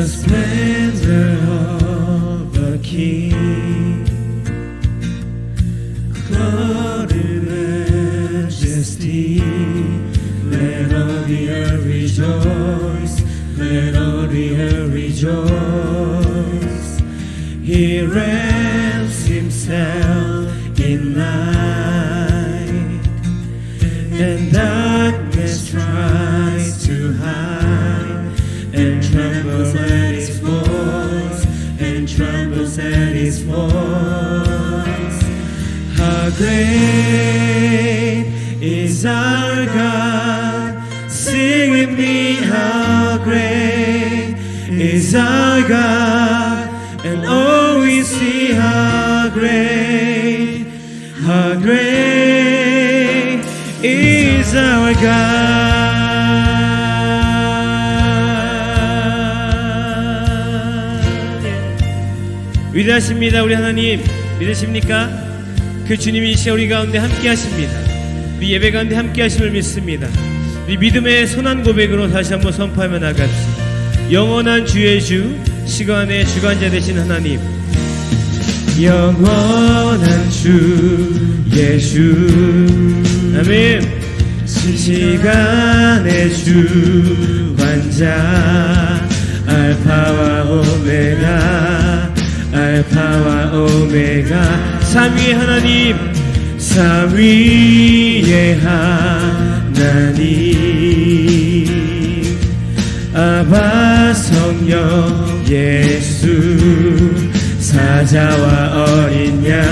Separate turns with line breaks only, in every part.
the splendor of a king, glory, majesty. Let all the earth rejoice, let all the earth rejoice. He wraps himself in night, and darkness tries to hide, and trembles at his voice, and trembles at his voice. How great is our God, sing with me, how great is our God, and oh we see how great is our God. 위대하십니다. 우리 하나님 믿으십니까? 그 주님이 이 시간 우리 가운데 함께 하십니다. 우리 예배 가운데 함께 하심을 믿습니다. 우리 믿음의 선한 고백으로 다시 한번 선포하며 나갑시다. 영원한 주의 주, 시간의 주관자 되신 하나님, 영원한 주 예수, 아멘. 시간의 주관자, 알파와 오메가, 알파와 오메가. 삼위의 하나님, 삼위의 하나님, 아바 성령 예수, 사자와 어린 양,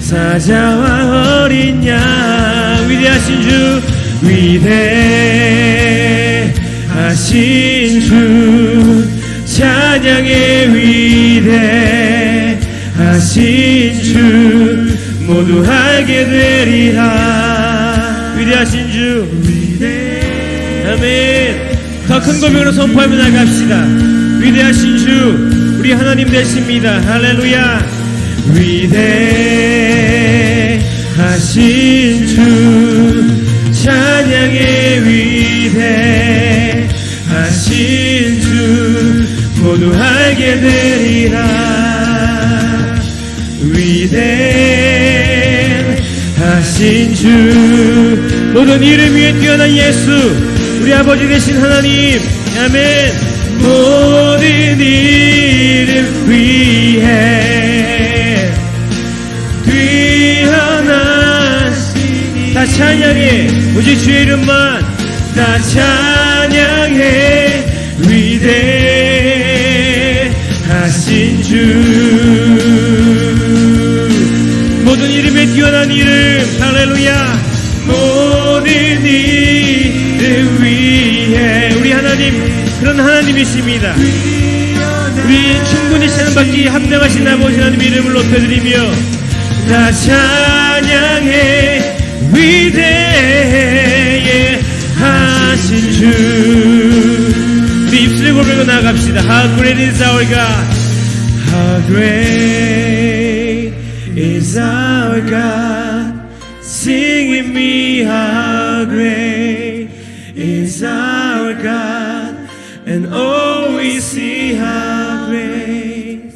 사자와 어린 양. 위대하신 주, 위대하신 주, 찬양의 위대하신 주, 모두 알게 되리라. 위대하신 주, 아멘. 더 큰 고백으로 선포하며 나갑시다. 위대하신 주, 우리 하나님 되십니다. 할렐루야. 위대하신 주, 찬양의 위대하신 주, 모두 알게 되리라. 위대하신 주, 모든 이름 위에 뛰어난 예수, 우리 아버지 되신 하나님, 아멘. 모든 이름 위에 뛰어나시니, 다 찬양해, 오직 주의 이름만 다 찬양해. 위대하신 주, 모든 이름에 뛰어난 이름, 할렐루야. 모든 이름 위에, 우리 하나님 그런 하나님이십니다. 우리 충분히 찬양받기 합당하신 아버지 하나님 이름을 높여드리며 다 찬양해. 위대하신 주, 우리 입술에 고백으로 나아갑시다. How great is our God, how great is our God, sing with me, how great is our God, and oh we see how great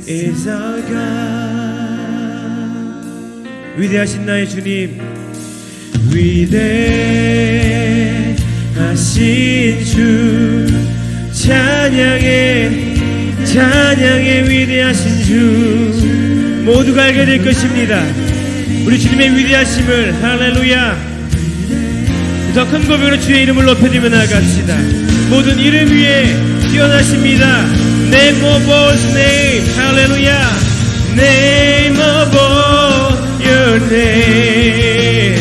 is our God. 위대하신 나의 주님, 위대하신 주, 찬양의 위대하신 주, 모두가 알게 될 것입니다. 우리 주님의 위대하심을, 할렐루야. 더 큰 고백으로 주의 이름을 높여드리며 나아갑시다. 모든 이름 위에 뛰어나십니다. Name above name, 할렐루야. Name above your name,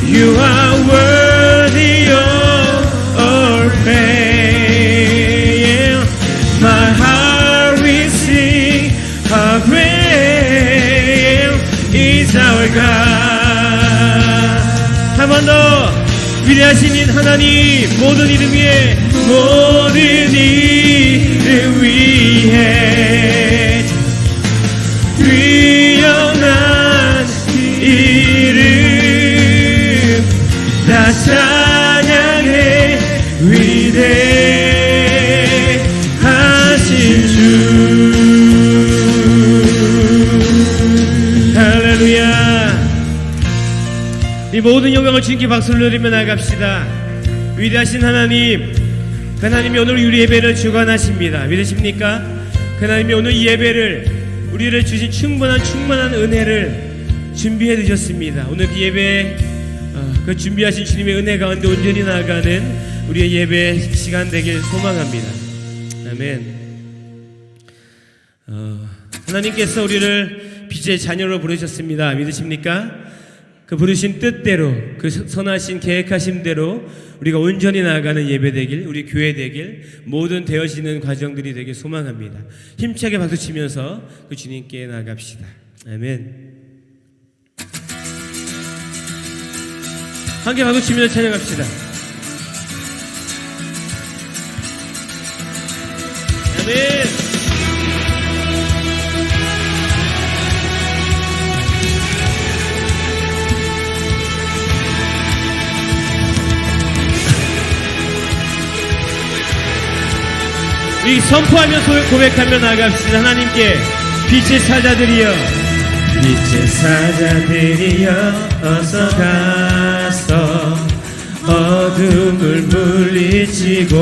you are worthy of our praise. My heart will sing, how great is our God. 한 번 더, 위대하신 하나님, 모든 이름 위에, 모든 이름 위에 뛰어난 이름 다 찬양해. 위대하신 주. 할렐루야. 이 모든 영광을 주님께 박수를 누리며 나갑시다. 위대하신 하나님, 그 하나님이 오늘 우리 예배를 주관하십니다. 믿으십니까? 그 하나님이 오늘 이 예배를 우리를 주신 충분한 은혜를 준비해 주셨습니다. 오늘 그 예배 그 준비하신 주님의 은혜 가운데 온전히 나아가는 우리의 예배 시간 되길 소망합니다. 아멘. 하나님께서 우리를 빛의 자녀로 부르셨습니다. 믿으십니까? 그 부르신 뜻대로, 그 선하신 계획하신 대로 우리가 온전히 나아가는 예배 되길, 우리 교회 되길, 모든 되어지는 과정들이 되길 소망합니다. 힘차게 박수치면서 그 주님께 나아갑시다. 아멘. 함께 박수치면서 찬양합시다. 아멘. 우리 선포하며 고백하며 나갑시다. 하나님께 빛의 사자들이여, 빛의 사자들이여, 어서 가서 어둠을 물리치고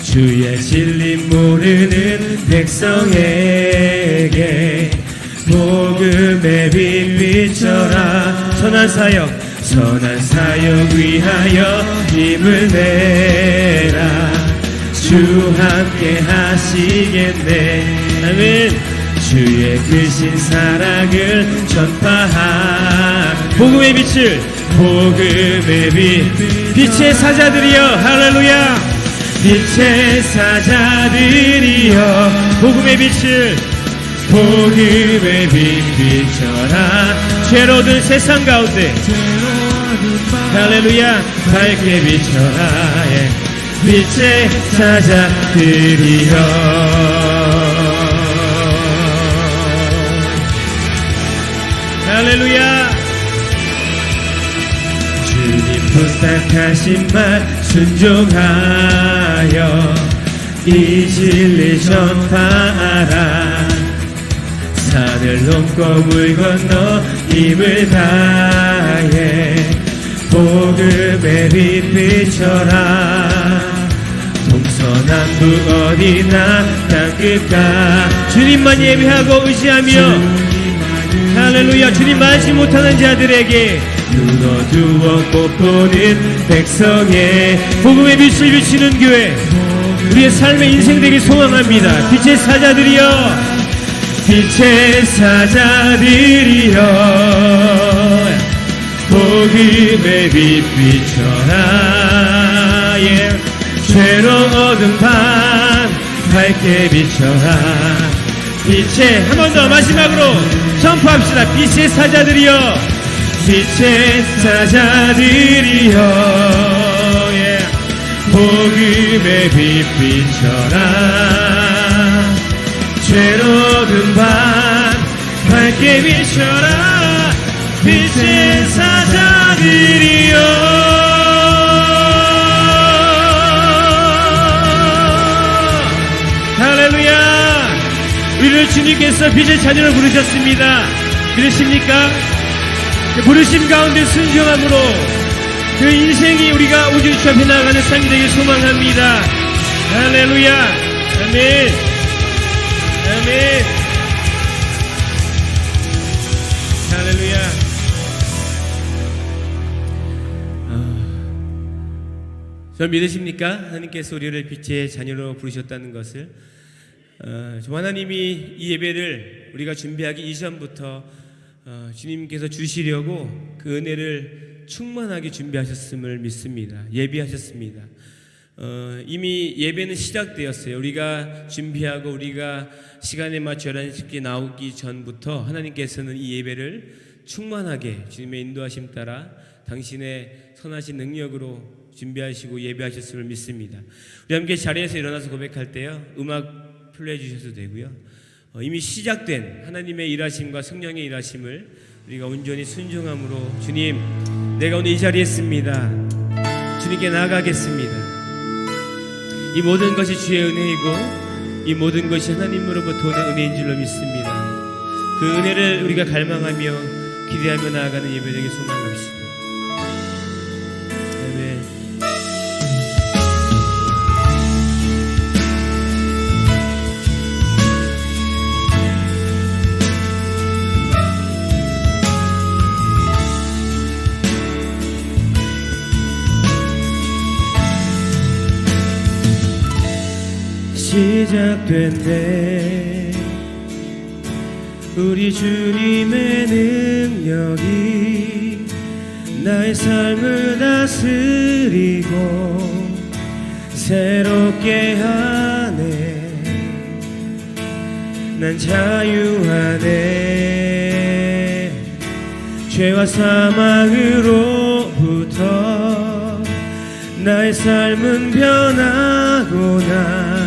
주의 진리 모르는 백성에게 복음의 빛 비춰라. 선한 사역 위하여 힘을 내라. 주 함께 하시겠네. 아멘. 주의 크신 사랑을 전파한 복음의 빛을, 복음의 빛, 빛의 사자들이여. 할렐루야. 빛의 사자들이여, 복음의 빛을, 복음의 빛 비춰라. 죄로든 세상 가운데, 할렐루야, 밝게 비춰라. 예. 빛의 사자들이여. 할렐루야. 주님 부탁하신 말 순종하여 이 진리 전파하라. 산을 넘고 물 건너 힘을 다해 복음의 빛 비춰라. 동서남북 어디나 땅끝가 주님만 예배하고 의지하며, 할렐루야, 주님 알지 못하는 자들에게 눈 어두워 못 보는 백성의 복음의 빛을 비추는 교회, 우리의 삶의 인생 되길 소망합니다. 빛의 사자들이여, 빛의 사자들이여, 복음의 빛 비춰라. 예. 죄로 얻은 밤 밝게 비춰라. 빛의, 한 번 더 마지막으로 선포합시다. 빛의 사자들이여, 빛의 사자들이여, 예. 복음의 빛 비춰라. 죄로 얻은 밤 밝게 비춰라. 빛의 사자들이여. 할렐루야. 우리를 주님께서 빛의 자녀로 부르셨습니다. 그러십니까? 그 부르심 가운데 순종함으로 그 인생이 우리가 우주 주 앞에 나아가는 삶이 되길 소망합니다. 할렐루야. 아멘. 아멘. 할렐루야. 저 믿으십니까? 하나님께서 우리를 빛의 자녀로 부르셨다는 것을. 하나님이 이 예배를 우리가 준비하기 이전부터 주님께서 주시려고 그 은혜를 충만하게 준비하셨음을 믿습니다. 예비하셨습니다. 이미 예배는 시작되었어요. 우리가 준비하고 우리가 시간에 맞춰 11시께 나오기 전부터 하나님께서는 이 예배를 충만하게 주님의 인도하심 따라 당신의 선하신 능력으로 준비하시고 예배하셨음을 믿습니다. 우리 함께 자리에서 일어나서 고백할 때요, 음악 플레이 주셔도 되고요, 이미 시작된 하나님의 일하심과 성령의 일하심을 우리가 온전히 순종함으로, 주님, 내가 오늘 이 자리에 있습니다. 주님께 나아가겠습니다. 이 모든 것이 주의 은혜이고 이 모든 것이 하나님으로부터 오는 은혜인 줄로 믿습니다. 그 은혜를 우리가 갈망하며 기대하며 나아가는 예배되기 소망합시다. 아멘. 시작됐네 우리 주님의 능력이 나의 삶을 다스리고 새롭게 하네 난 자유하네 죄와 사망으로부터 나의 삶은 변하고 난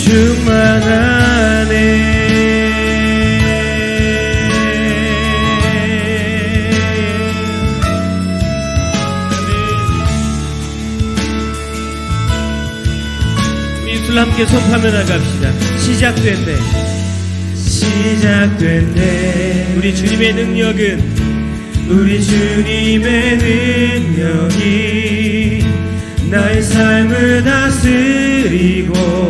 충만하네 우리 입술로 함께 선포하며 나갑시다. 시작됐네 시작됐네 우리 주님의 능력이 나의 삶을 다스리고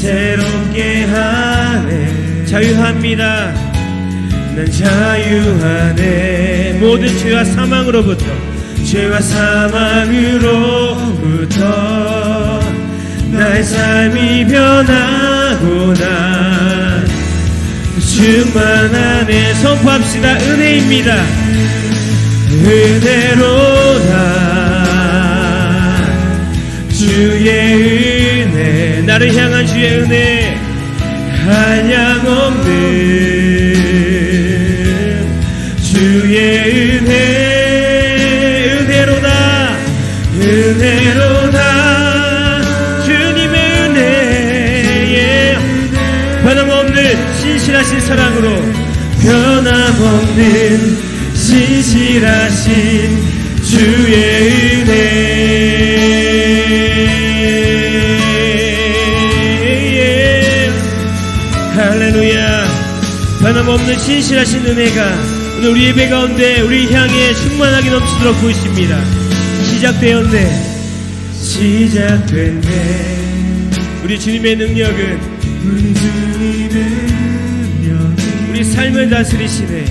새롭게 하네 자유합니다 난 자유하네 모든 죄와 사망으로부터 나의 삶이 변하고 난 충만하네 선포합시다 은혜입니다 은혜로다 주의 은혜 나를 향한 주의 은혜 한량없는 주의 은혜로다 주님의 은혜에 변함없는 신실하신 사랑으로 변함없는 신실하신 주의 은혜 할렐루야 변함없는 신실하신 은혜가 오늘 우리 예배 가운데 우리 향해 충만하게 넘치도록 부으십니다. 시작됐네 우리 주님의 능력은 우리 삶을 다스리시네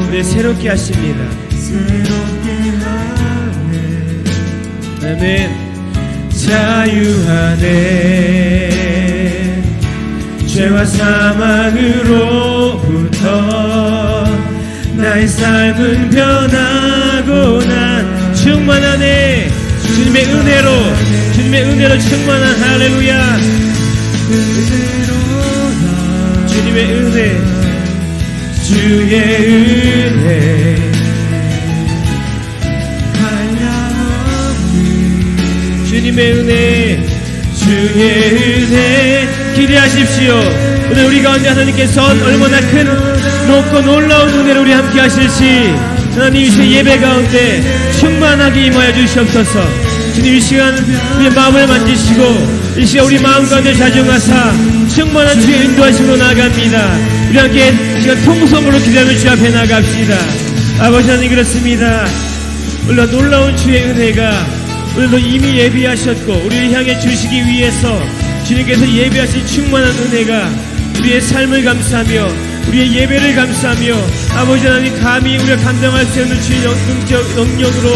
우리 새롭게 하십니다. 아멘 자유하네 죄와 사망으로부터 나의 삶은 변하고 난 충만하네 주님의 은혜로 충만한 할렐루야 주님의 은혜 주의 은혜 주님의 은혜 주의 은혜 기대하십시오. 오늘 우리 가운데 하나님께서 얼마나 큰 높고 놀라운 은혜를 우리 함께 하실지 하나님 이 시간 예배 가운데 충만하게 임하여 주시옵소서. 주님 이 시간 우리의 마음을 만지시고 이 시간 우리 마음 가운데 자정하사 충만한 주의 인도하심으로 나아갑니다. 우리 함께 이 시간 통성으로 기도하며 주 앞에 나갑시다. 아버지 하나님 그렇습니다. 오늘 놀라운 주의 은혜가 오늘도 이미 예비하셨고 우리를 향해 주시기 위해서 주님께서 예비하신 충만한 은혜가 우리의 삶을 감싸며 우리의 예배를 감싸며 아버지 하나님 감히 우리가 감당할 수 없는 주의 능력으로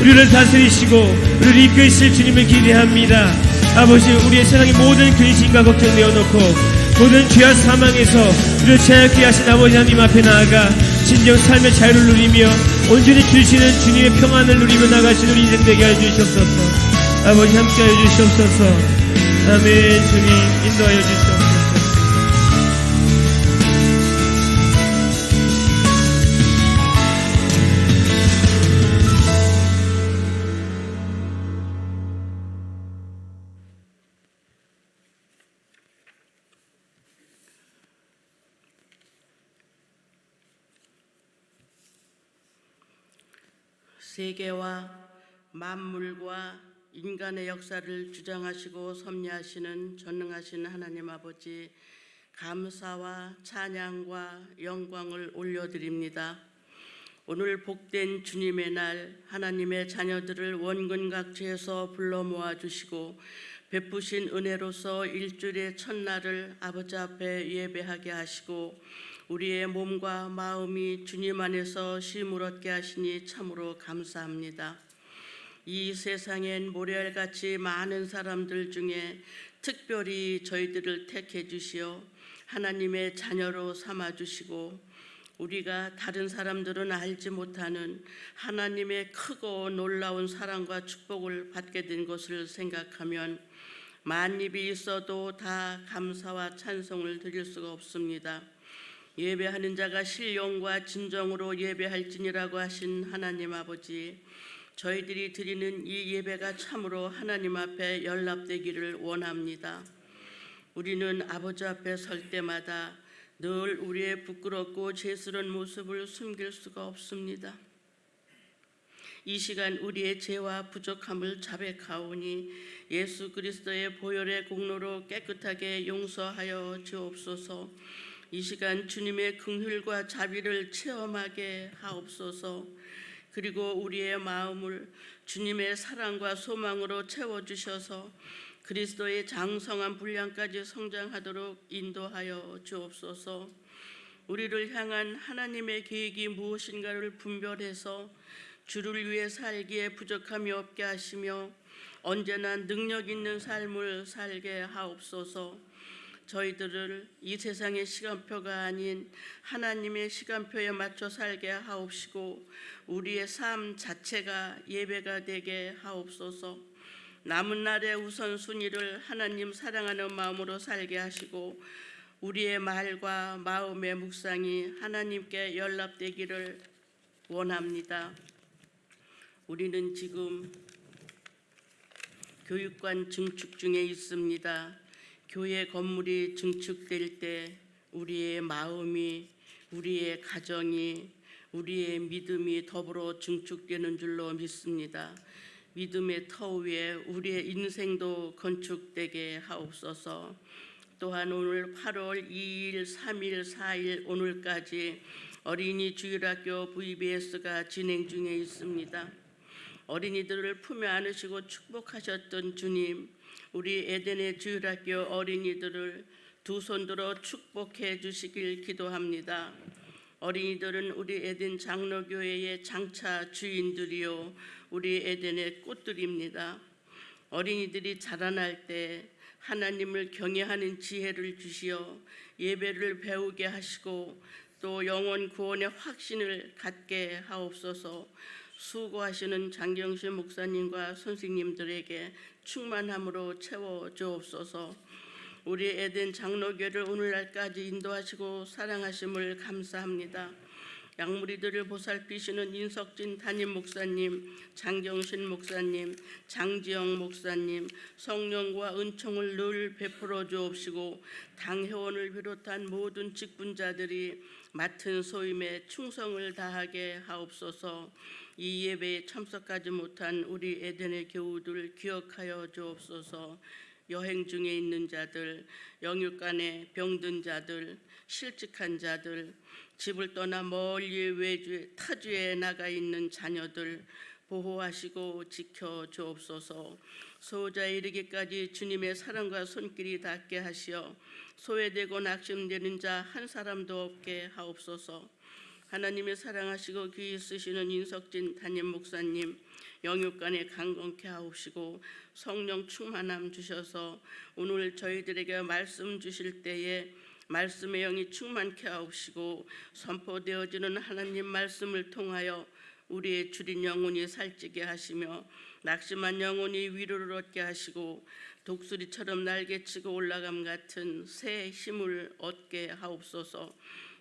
우리를 다스리시고 우리를 이끄실 주님을 기대합니다. 아버지 우리의 세상의 모든 근심과 걱정 내어놓고 모든 죄와 사망에서 우리를 자유케 하신 아버지 하나님 앞에 나아가 진정 삶의 자유를 누리며 온전히 주시는 주님의 평안을 누리며 나가시는 우리 인생 되게 하여 주시옵소서. 아버지 함께하여 주시옵소서. 아멘. 주님 인도하여 주시옵소서.
세계와 만물과 인간의 역사를 주장하시고 섭리하시는 전능하신 하나님 아버지, 감사와 찬양과 영광을 올려드립니다. 오늘 복된 주님의 날, 하나님의 자녀들을 원근각지에서 불러 모아주시고 베푸신 은혜로서 일주일의 첫날을 아버지 앞에 예배하게 하시고 우리의 몸과 마음이 주님 안에서 쉼을 얻게 하시니 참으로 감사합니다. 이 세상엔 모래알같이 많은 사람들 중에 특별히 저희들을 택해 주시어 하나님의 자녀로 삼아 주시고 우리가 다른 사람들은 알지 못하는 하나님의 크고 놀라운 사랑과 축복을 받게 된 것을 생각하면 만입이 있어도 다 감사와 찬송을 드릴 수가 없습니다. 예배하는 자가 신령과 진정으로 예배할지니라고 하신 하나님 아버지, 저희들이 드리는 이 예배가 참으로 하나님 앞에 연락되기를 원합니다. 우리는 아버지 앞에 설 때마다 늘 우리의 부끄럽고 죄스러운 모습을 숨길 수가 없습니다. 이 시간 우리의 죄와 부족함을 자백하오니 예수 그리스도의 보혈의 공로로 깨끗하게 용서하여 주옵소서. 이 시간 주님의 긍휼과 자비를 체험하게 하옵소서. 그리고 우리의 마음을 주님의 사랑과 소망으로 채워주셔서 그리스도의 장성한 분량까지 성장하도록 인도하여 주옵소서. 우리를 향한 하나님의 계획이 무엇인가를 분별해서 주를 위해 살기에 부족함이 없게 하시며 언제나 능력 있는 삶을 살게 하옵소서. 저희들을 이 세상의 시간표가 아닌 하나님의 시간표에 맞춰 살게 하옵시고 우리의 삶 자체가 예배가 되게 하옵소서. 남은 날의 우선순위를 하나님 사랑하는 마음으로 살게 하시고 우리의 말과 마음의 묵상이 하나님께 연락되기를 원합니다. 우리는 지금 교육관 증축 중에 있습니다. 교회 건물이 증축될 때 우리의 마음이, 우리의 가정이, 우리의 믿음이 더불어 증축되는 줄로 믿습니다. 믿음의 터 위에 우리의 인생도 건축되게 하옵소서. 또한 오늘 8월 2일, 3일, 4일 오늘까지 어린이 주일학교 VBS가 진행 중에 있습니다. 어린이들을 품에 안으시고 축복하셨던 주님, 우리 에덴의 주일학교 어린이들을 두 손 들어 축복해 주시길 기도합니다. 어린이들은 우리 에덴 장로교회의 장차 주인들이요 우리 에덴의 꽃들입니다. 어린이들이 자라날 때 하나님을 경외하는 지혜를 주시어 예배를 배우게 하시고 또 영혼 구원의 확신을 갖게 하옵소서. 수고하시는 장경신 목사님과 선생님들에게 충만함으로 채워 주옵소서. 우리 에덴 장로교를 오늘날까지 인도하시고 사랑하심을 감사합니다. 양무리들을 보살피시는 인석진 담임 목사님, 장경신 목사님, 장지영 목사님, 성령과 은총을 늘 베풀어 주옵시고 당 회원을 비롯한 모든 직분자들이 맡은 소임에 충성을 다하게 하옵소서. 이 예배에 참석하지 못한 우리 에덴의 교우들 기억하여 주옵소서. 여행 중에 있는 자들, 영육간에 병든 자들, 실직한 자들, 집을 떠나 멀리 외주에 타주에 나가 있는 자녀들 보호하시고 지켜 주옵소서. 소자에 이르기까지 주님의 사랑과 손길이 닿게 하시어 소외되고 낙심되는 자 한 사람도 없게 하옵소서. 하나님의 사랑하시고 귀히 쓰시는 인석진 담임 목사님 영육간에 강건케 하옵시고 성령 충만함 주셔서 오늘 저희들에게 말씀 주실 때에 말씀의 영이 충만케 하옵시고 선포되어지는 하나님 말씀을 통하여 우리의 줄인 영혼이 살찌게 하시며 낙심한 영혼이 위로를 얻게 하시고 독수리처럼 날개치고 올라감 같은 새 힘을 얻게 하옵소서.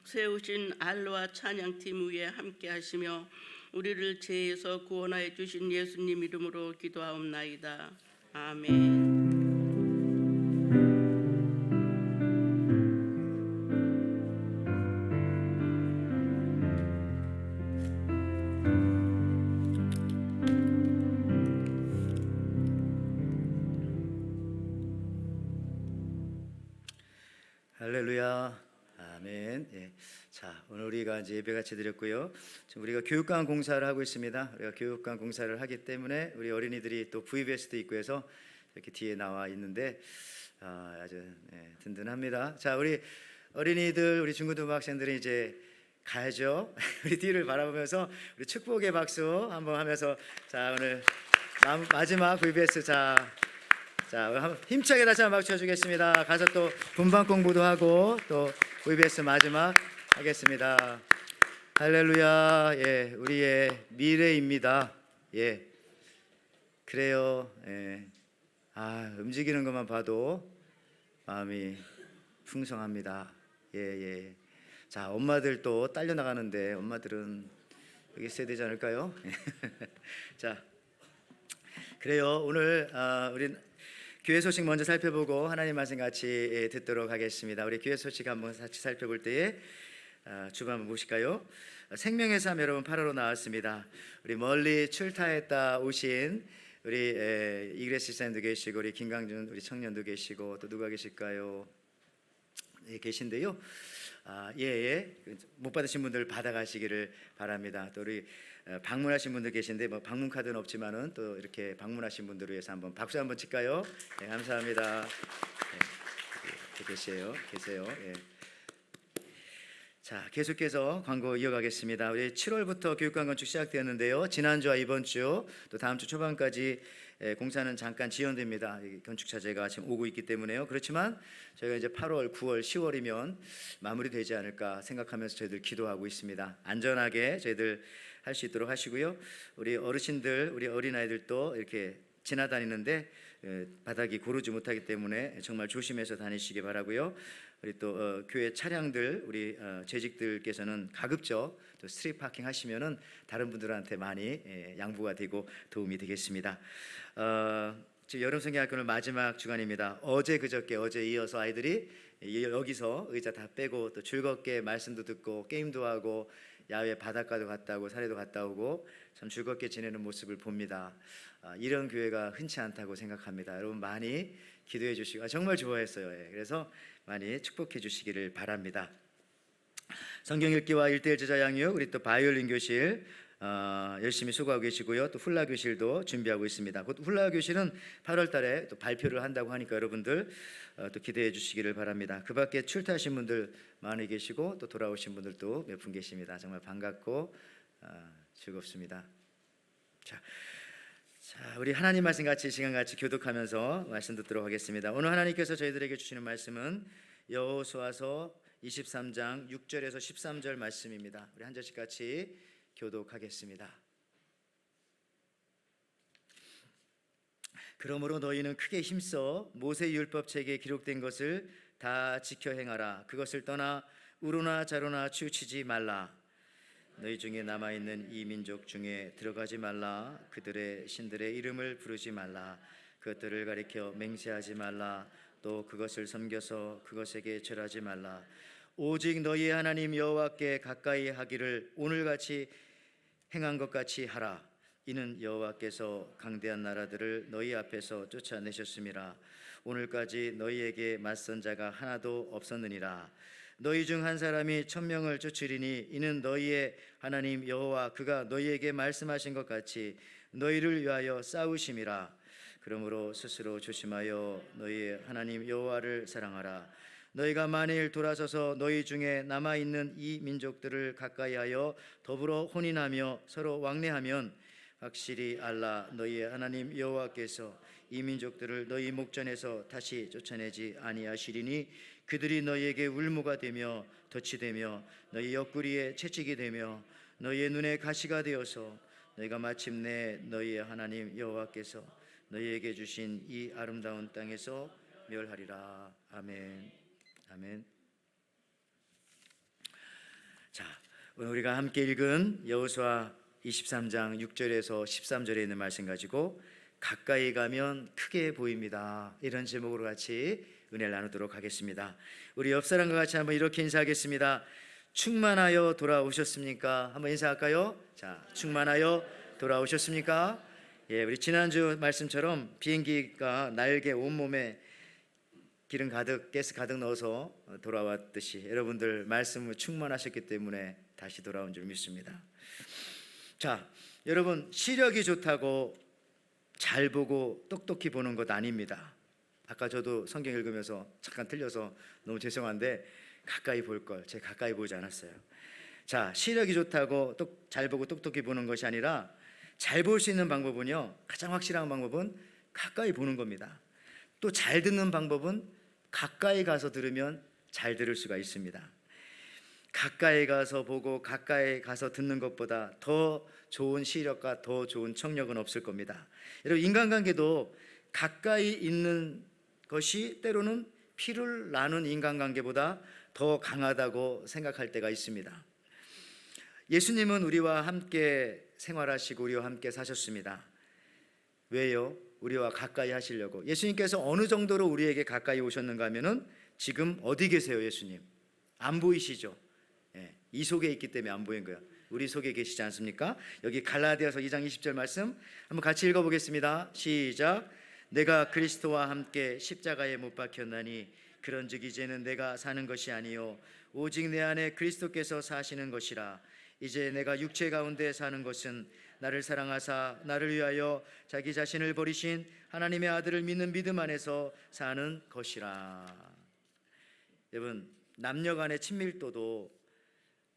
세우신 알로아 찬양팀 위에 함께 하시며 우리를 죄에서 구원하여 주신 예수님 이름으로 기도하옵나이다. 아멘.
할렐루야. 아멘. 예. 자, 오늘 우리가 이제 예배 같이 드렸고요. 지금 우리가 교육관 공사를 하고 있습니다. 우리가 교육관 공사를 하기 때문에 우리 어린이들이 또 VBS도 있고 해서 이렇게 뒤에 나와 있는데 아주 든든합니다. 자, 우리 어린이들, 우리 중고등학생들이 이제 가야죠. 우리 뒤를 바라보면서 우리 축복의 박수 한번 하면서 자, 오늘 마지막 VBS 자, 한번 힘차게 다시 한번 박수 쳐주겠습니다. 가서 또 분반 공부도 하고 또 VBS 마지막 하겠습니다. 할렐루야. 예, 우리의 미래입니다. 예, 그래요. 예, 움직이는 것만 봐도 마음이 풍성합니다. 예, 예. 자, 엄마들 또 딸려 나가는데 엄마들은 여기 있어야 되지 않을까요? 자, 그래요. 오늘 우리 교회 소식 먼저 살펴보고 하나님 말씀 같이 듣도록 하겠습니다. 우리 교회 소식 한번 같이 살펴볼 때에 주부 한번 보실까요? 생명의 삶 여러분 8월로 나왔습니다. 우리 멀리 출타했다 오신 우리 이그레스 집사님도 계시고 우리 김강준 우리 청년도 계시고 또 누가 계실까요? 예, 계신데요. 못 받으신 분들 받아가시기를 바랍니다. 또 우리 방문하신 분들 계신데 뭐 방문 카드는 없지만은 또 이렇게 방문하신 분들을 위해서 한번 박수 한번 칠까요? 네, 감사합니다. 계세요. 예. 자, 계속해서 광고 이어가겠습니다. 우리 7월부터 교육관 건축 시작되었는데요. 지난주와 이번 주 또 다음 주 초반까지 공사는 잠깐 지연됩니다. 건축 차제가 지금 오고 있기 때문에요. 그렇지만 저희가 이제 8월, 9월, 10월이면 마무리되지 않을까 생각하면서 저희들 기도하고 있습니다. 안전하게 저희들 할 수 있도록 하시고요. 우리 어르신들, 우리 어린아이들도 이렇게 지나다니는데 바닥이 고르지 못하기 때문에 정말 조심해서 다니시기 바라고요. 우리 또 교회 차량들 우리 재직들께서는 가급적 또 스트리트 파킹 하시면은 다른 분들한테 많이 양보가 되고 도움이 되겠습니다. 지금 여름 성경학교는 마지막 주간입니다. 어제 이어서 아이들이 여기서 의자 다 빼고 또 즐겁게 말씀도 듣고 게임도 하고 야외 바닷가도 갔다 오고 산에도 갔다 오고 참 즐겁게 지내는 모습을 봅니다. 이런 교회가 흔치 않다고 생각합니다. 여러분 많이 기도해 주시고 정말 좋아했어요. 그래서 많이 축복해 주시기를 바랍니다. 성경 읽기와 1:1 제자 양육 우리 또 바이올린 교실 열심히 수고하고 계시고요. 또 훌라 교실도 준비하고 있습니다. 곧 훌라 교실은 8월 달에 또 발표를 한다고 하니까 여러분들 또 기대해 주시기를 바랍니다. 그 밖에 출타하신 분들 많이 계시고 또 돌아오신 분들도 몇 분 계십니다. 정말 반갑고 즐겁습니다. 자, 우리 하나님 말씀 같이 시간 같이 교독하면서 말씀 듣도록 하겠습니다. 오늘 하나님께서 저희들에게 주시는 말씀은 여호수아서 23장 6절에서 13절 말씀입니다. 우리 한 절씩 같이 교독하겠습니다. 그러므로 너희는 크게 힘써 모세 율법책에 기록된 것을 다 지켜 행하라. 그것을 떠나 우로나 자로나 치우치지 말라. 너희 중에 남아있는 이 민족 중에 들어가지 말라. 그들의 신들의 이름을 부르지 말라. 그것들을 가리켜 맹세하지 말라. 또 그것을 섬겨서 그것에게 절하지 말라. 오직 너희의 하나님 여호와께 가까이 하기를 오늘같이 행한 것 같이 하라. 이는 여호와께서 강대한 나라들을 너희 앞에서 쫓아내셨음이라. 오늘까지 너희에게 맞선 자가 하나도 없었느니라. 너희 중 한 사람이 1000명을 쫓으리니 이는 너희의 하나님 여호와 그가 너희에게 말씀하신 것 같이 너희를 위하여 싸우심이라. 그러므로 스스로 조심하여 너희의 하나님 여호와를 사랑하라. 너희가 만일 돌아서서 너희 중에 남아있는 이 민족들을 가까이하여 더불어 혼인하며 서로 왕래하면 확실히 알라. 너희의 하나님 여호와께서 이 민족들을 너희 목전에서 다시 쫓아내지 아니하시리니 그들이 너희에게 울무가 되며 덫이 되며 너희 옆구리에 채찍이 되며 너희의 눈에 가시가 되어서 너희가 마침내 너희의 하나님 여호와께서 너희에게 주신 이 아름다운 땅에서 멸하리라. 아멘. 아멘. 자, 오늘 우리가 함께 읽은 여호수아 23장 6절에서 13절에 있는 말씀 가지고 가까이 가면 크게 보입니다. 이런 제목으로 같이 은혜를 나누도록 하겠습니다. 우리 옆 사람과 같이 한번 이렇게 인사하겠습니다. 충만하여 돌아오셨습니까? 한번 인사할까요? 자, 충만하여 돌아오셨습니까? 예, 우리 지난주 말씀처럼 비행기가 날개 온몸에 기름 가득, 가스 가득 넣어서 돌아왔듯이 여러분들 말씀을 충만하셨기 때문에 다시 돌아온 줄 믿습니다. 자, 여러분, 시력이 좋다고 잘 보고 똑똑히 보는 것 아닙니다. 아까 저도 성경 읽으면서 잠깐 틀려서 너무 죄송한데 가까이 볼 걸 제가 가까이 보지 않았어요. 자, 시력이 좋다고 잘 보고 똑똑히 보는 것이 아니라 잘 볼 수 있는 방법은요, 가장 확실한 방법은 가까이 보는 겁니다. 또 잘 듣는 방법은 가까이 가서 들으면 잘 들을 수가 있습니다. 가까이 가서 보고 가까이 가서 듣는 것보다 더 좋은 시력과 더 좋은 청력은 없을 겁니다. 여러분, 인간관계도 가까이 있는 것이 때로는 피를 나눈 인간관계보다 더 강하다고 생각할 때가 있습니다. 예수님은 우리와 함께 생활하시고 우리와 함께 사셨습니다. 왜요? 우리와 가까이 하시려고. 예수님께서 어느 정도로 우리에게 가까이 오셨는가 하면은 지금 어디 계세요, 예수님? 안 보이시죠? 예, 이 속에 있기 때문에 안 보인 거예요. 우리 속에 계시지 않습니까? 여기 갈라디아서 2장 20절 말씀 한번 같이 읽어보겠습니다. 시작. 내가 그리스도와 함께 십자가에 못 박혔나니 그런즉 이제는 내가 사는 것이 아니요 오직 내 안에 그리스도께서 사시는 것이라. 이제 내가 육체 가운데 사는 것은 나를 사랑하사 나를 위하여 자기 자신을 버리신 하나님의 아들을 믿는 믿음 안에서 사는 것이라. 여러분, 남녀 간의 친밀도도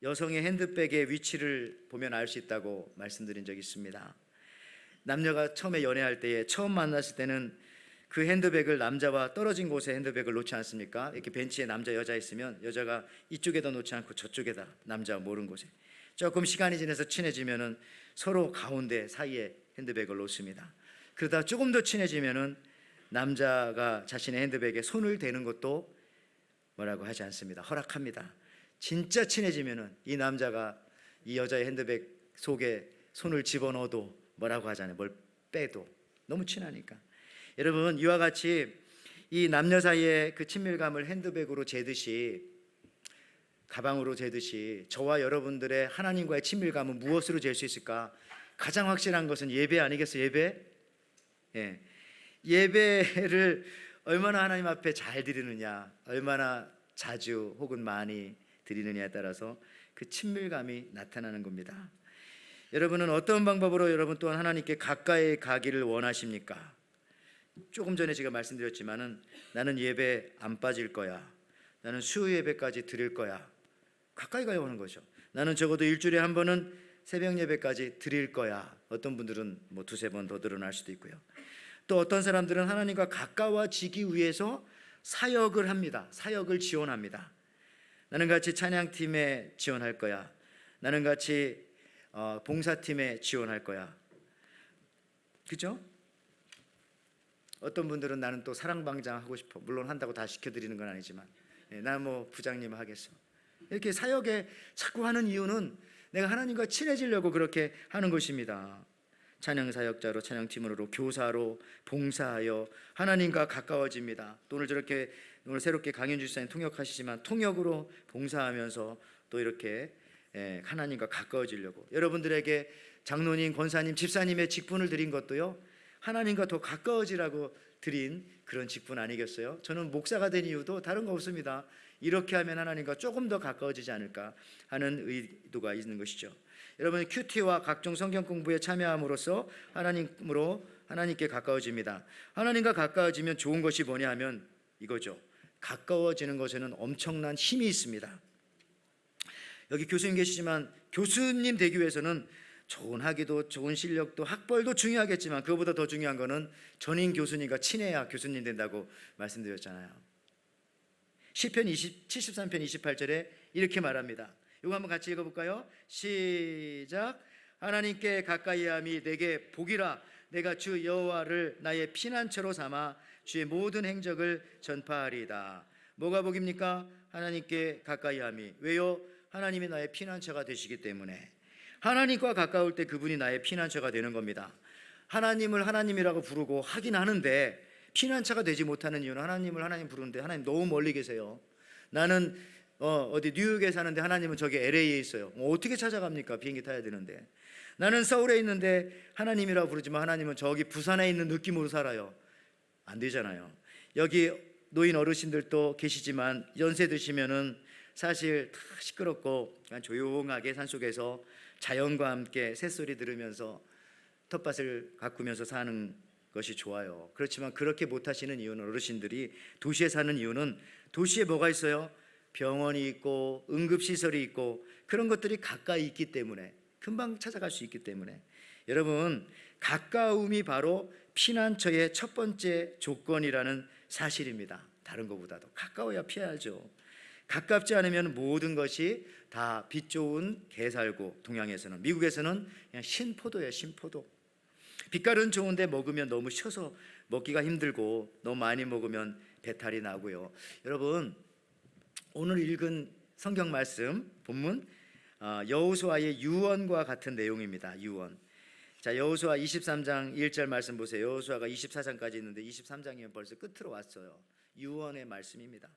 여성의 핸드백의 위치를 보면 알 수 있다고 말씀드린 적이 있습니다. 남녀가 처음에 연애할 때에 처음 만났을 때는 그 핸드백을 남자와 떨어진 곳에 핸드백을 놓지 않습니까? 이렇게 벤치에 남자 여자 있으면 여자가 이쪽에다 놓지 않고 저쪽에다, 남자가 모르는 곳에. 조금 시간이 지나서 친해지면은 서로 가운데 사이에 핸드백을 놓습니다. 그러다 조금 더 친해지면은 남자가 자신의 핸드백에 손을 대는 것도 뭐라고 하지 않습니다. 허락합니다. 진짜 친해지면은 이 남자가 이 여자의 핸드백 속에 손을 집어넣어도 뭐라고 하잖아요. 뭘 빼도. 너무 친하니까. 여러분, 이와 같이 이 남녀 사이의 그 친밀감을 핸드백으로 재듯이, 가방으로 재듯이 저와 여러분들의 하나님과의 친밀감은 무엇으로 잴 수 있을까? 가장 확실한 것은 예배 아니겠어요? 예배? 예. 예배를 얼마나 하나님 앞에 잘 드리느냐, 얼마나 자주 혹은 많이 드리느냐에 따라서 그 친밀감이 나타나는 겁니다. 여러분은 어떤 방법으로 여러분 또한 하나님께 가까이 가기를 원하십니까? 조금 전에 제가 말씀드렸지만은 나는 예배 안 빠질 거야, 나는 수요 예배까지 드릴 거야, 가까이 가려고 하는 거죠. 나는 적어도 일주일에 한 번은 새벽 예배까지 드릴 거야. 어떤 분들은 뭐 두세 번 더 늘어날 수도 있고요. 또 어떤 사람들은 하나님과 가까워지기 위해서 사역을 합니다. 사역을 지원합니다. 나는 같이 찬양팀에 지원할 거야, 나는 같이 봉사팀에 지원할 거야. 그죠? 어떤 분들은 나는 또 사랑방장 하고 싶어. 물론 한다고 다 시켜드리는 건 아니지만, 나는 뭐 부장님 하겠어. 이렇게 사역에 자꾸 하는 이유는 내가 하나님과 친해지려고 그렇게 하는 것입니다. 찬양사역자로, 찬양팀으로, 교사로 봉사하여 하나님과 가까워집니다. 또 오늘 새롭게 강현주 집사님 통역하시지만 통역으로 봉사하면서 또 이렇게 하나님과 가까워지려고. 여러분들에게 장로님, 권사님, 집사님의 직분을 드린 것도요, 하나님과 더 가까워지라고 드린 그런 직분 아니겠어요? 저는 목사가 된 이유도 다른 거 없습니다. 이렇게 하면 하나님과 조금 더 가까워지지 않을까 하는 의도가 있는 것이죠. 여러분, 큐티와 각종 성경 공부에 참여함으로써 하나님께 가까워집니다. 하나님과 가까워지면 좋은 것이 뭐냐 하면 이거죠. 가까워지는 것에는 엄청난 힘이 있습니다. 여기 교수님 계시지만 교수님 되기 위해서는 좋은 학위도, 좋은 실력도, 학벌도 중요하겠지만 그것보다 더 중요한 것은 전임 교수님과 친해야 교수님 된다고 말씀드렸잖아요. 시편 73편 28절에 이렇게 말합니다. 이거 한번 같이 읽어볼까요? 시작. 하나님께 가까이함이 내게 복이라. 내가 주 여호와를 나의 피난처로 삼아 주의 모든 행적을 전파하리이다. 뭐가 복입니까? 하나님께 가까이함이. 왜요? 하나님이 나의 피난처가 되시기 때문에. 하나님과 가까울 때 그분이 나의 피난처가 되는 겁니다. 하나님을 하나님이라고 부르고 하긴 하는데 피난처가 되지 못하는 이유는 하나님을 하나님 부르는데 하나님 너무 멀리 계세요. 나는 어디 뉴욕에 사는데 하나님은 저기 LA에 있어요. 어떻게 찾아갑니까? 비행기 타야 되는데. 나는 서울에 있는데 하나님이라고 부르지만 하나님은 저기 부산에 있는 느낌으로 살아요. 안 되잖아요. 여기 노인 어르신들도 계시지만 연세 드시면은 사실 다 시끄럽고 그냥 조용하게 산속에서 자연과 함께 새소리 들으면서 텃밭을 가꾸면서 사는 것이 좋아요. 그렇지만 그렇게 못하시는 이유는, 어르신들이 도시에 사는 이유는, 도시에 뭐가 있어요? 병원이 있고 응급시설이 있고 그런 것들이 가까이 있기 때문에, 금방 찾아갈 수 있기 때문에. 여러분, 가까움이 바로 피난처의 첫 번째 조건이라는 사실입니다. 다른 것보다도 가까워야 피해야죠. 가깝지 않으면 모든 것이 다 빛 좋은 게살고, 동양에서는, 미국에서는 그냥 신포도예요. 신포도. 빛깔은 좋은데 먹으면 너무 쉬어서 먹기가 힘들고, 너무 많이 먹으면 배탈이 나고요. 여러분, 오늘 읽은 성경 말씀 본문 여호수아의 유언과 같은 내용입니다. 유언. 자, 여호수아 23장 1절 말씀 보세요. 여호수아가 24장까지 있는데 23장이면 벌써 끝으로 왔어요. 유언의 말씀입니다.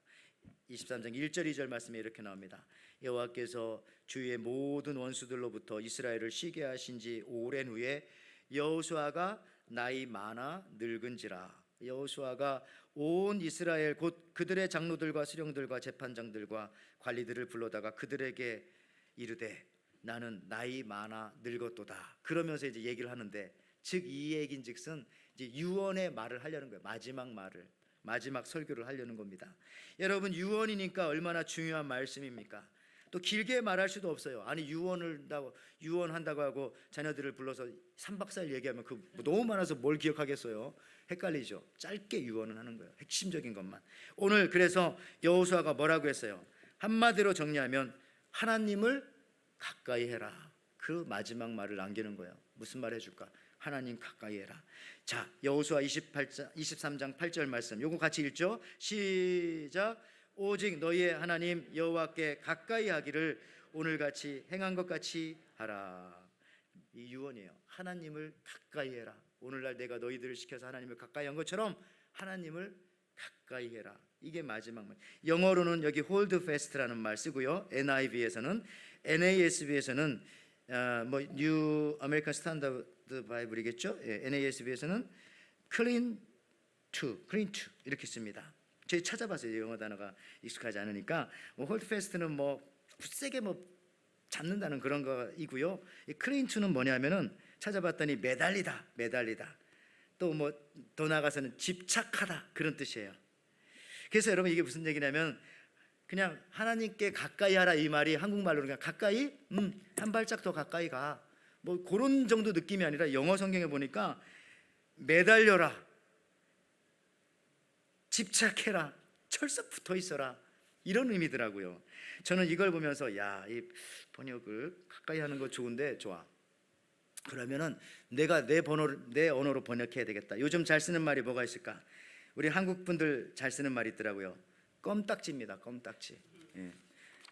23장 1절 2절 말씀에 이렇게 나옵니다. 여호와께서 주의 모든 원수들로부터 이스라엘을 쉬게 하신 지 오랜 후에 여호수아가 나이 많아 늙은지라. 여호수아가 온 이스라엘 곧 그들의 장로들과 수령들과 재판장들과 관리들을 불러다가 그들에게 이르되 나는 나이 많아 늙었도다. 그러면서 이제 얘기를 하는데, 즉 이 얘긴즉슨 이제 유언의 말을 하려는 거예요. 마지막 말을, 마지막 설교를 하려는 겁니다. 여러분, 유언이니까 얼마나 중요한 말씀입니까? 또 길게 말할 수도 없어요. 아니 유언한다고 하고 자녀들을 불러서 3박 4일 얘기하면 그 너무 많아서 뭘 기억하겠어요? 헷갈리죠. 짧게 유언을 하는 거예요. 핵심적인 것만. 오늘 그래서 여호수아가 뭐라고 했어요? 한마디로 정리하면 하나님을 가까이 해라. 그 마지막 말을 남기는 거예요. 무슨 말 해줄까? 하나님 가까이 해라. 자, 여호수아 23장 8절 말씀, 요거 같이 읽죠. 시작. 오직 너희의 하나님 여호와께 가까이 하기를 오늘같이 행한 것 같이 하라. 이 유언이에요. 하나님을 가까이 해라. 오늘날 내가 너희들을 시켜서 하나님을 가까이 한 것처럼 하나님을 가까이 해라. 이게 마지막 말. 영어로는 여기 hold fast라는 말 쓰고요. NIV에서는, NASB에서는 New American Standard Bible이겠죠. NASB에서는 cling to 이렇게 씁니다. 저희 찾아봤어요. 영어 단어가 익숙하지 않으니까. hold fast는 굳세게 잡는다는 그런 거이고요. 이 cling to는 뭐냐면은 찾아봤더니 매달리다. 또 더 나아가서는 집착하다, 그런 뜻이에요. 그래서 여러분, 이게 무슨 얘기냐면 그냥 하나님께 가까이 하라, 이 말이 한국말로 그냥 가까이, 한 발짝 더 가까이 가, 그런 정도 느낌이 아니라, 영어 성경에 보니까 매달려라, 집착해라, 철썩 붙어 있어라, 이런 의미더라고요. 저는 이걸 보면서 이 번역을 가까이 하는 거 좋은데, 좋아. 그러면은 내가 내 언어로 번역해야 되겠다. 요즘 잘 쓰는 말이 뭐가 있을까? 우리 한국 분들 잘 쓰는 말이 있더라고요. 껌딱지입니다. 껌딱지.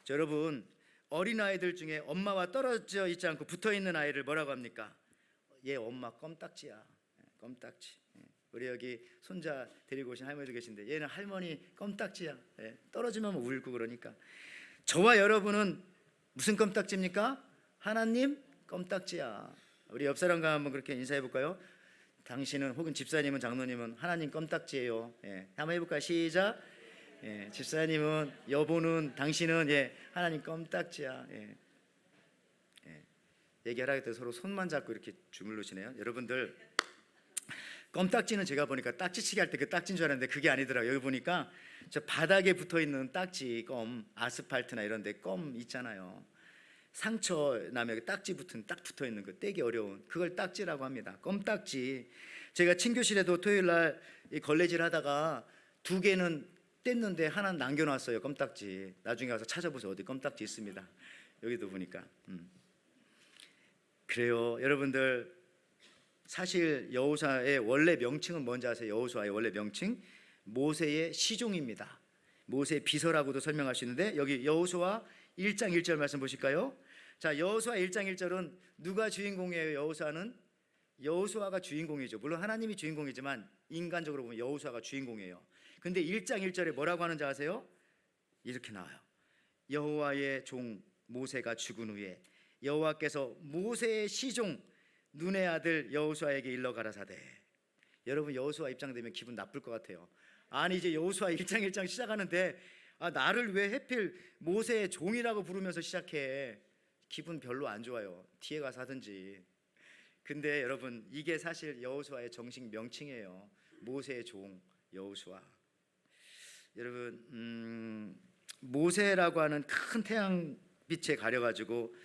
여러분, 어린 아이들 중에 엄마와 떨어져 있지 않고 붙어 있는 아이를 뭐라고 합니까? 얘 엄마 껌딱지야. 껌딱지. 우리 여기 손자 데리고 오신 할머니도 계신데, 얘는 할머니 껌딱지야. 떨어지면 울고 그러니까. 저와 여러분은 무슨 껌딱지입니까? 하나님 껌딱지야. 우리 옆 사람과 한번 그렇게 인사해 볼까요? 당신은, 혹은 집사님은, 장로님은 하나님 껌딱지예요. 한번 해볼까요? 시작. 집사님은, 여보는, 당신은 하나님 껌딱지야. 얘기하라 했더니 서로 손만 잡고 이렇게 주물르시네요. 여러분들, 껌딱지는 제가 보니까 딱지치기 할 때 그 딱지인 줄 알았는데 그게 아니더라고요. 여기 보니까 저 바닥에 붙어있는 딱지, 껌, 아스팔트나 이런 데 껌 있잖아요. 상처 나면 딱지 딱 붙어있는 거, 떼기 어려운, 그걸 딱지라고 합니다. 껌딱지. 제가 친교실에도 토요일날 걸레질 하다가 2개는 뗐는데 하나는 남겨놨어요. 껌딱지. 나중에 가서 찾아보세요. 어디 껌딱지 있습니다. 여기도 보니까. 그래요. 여러분들, 사실 여호수아의 원래 명칭은 뭔지 아세요? 여호수아의 원래 명칭, 모세의 시종입니다. 모세의 비서라고도 설명할 수 있는데, 여기 여호수아 1장 1절 말씀 보실까요? 자, 여호수아 1장 1절은 누가 주인공이에요? 여호수아가 주인공이죠. 물론 하나님이 주인공이지만 인간적으로 보면 여호수아가 주인공이에요. 근데 1장 1절에 뭐라고 하는지 아세요? 이렇게 나와요. 여호와의 종 모세가 죽은 후에 여호와께서 모세의 시종 눈의 아들 여호수아에게 일러 가라사대. 여러분, 여호수아 입장 되면 기분 나쁠 것 같아요. 아니 이제 여호수아 1장 1장 시작하는데 나를 왜 하필 모세의 종이라고 부르면서 시작해. 기분 별로 안 좋아요. 뒤에 가서 하든지. 근데 여러분 이게 사실 여호수아의 정식 명칭이에요. 모세의 종 여호수아. 여러분 모세라고 하는 큰 태양빛에 가려가지고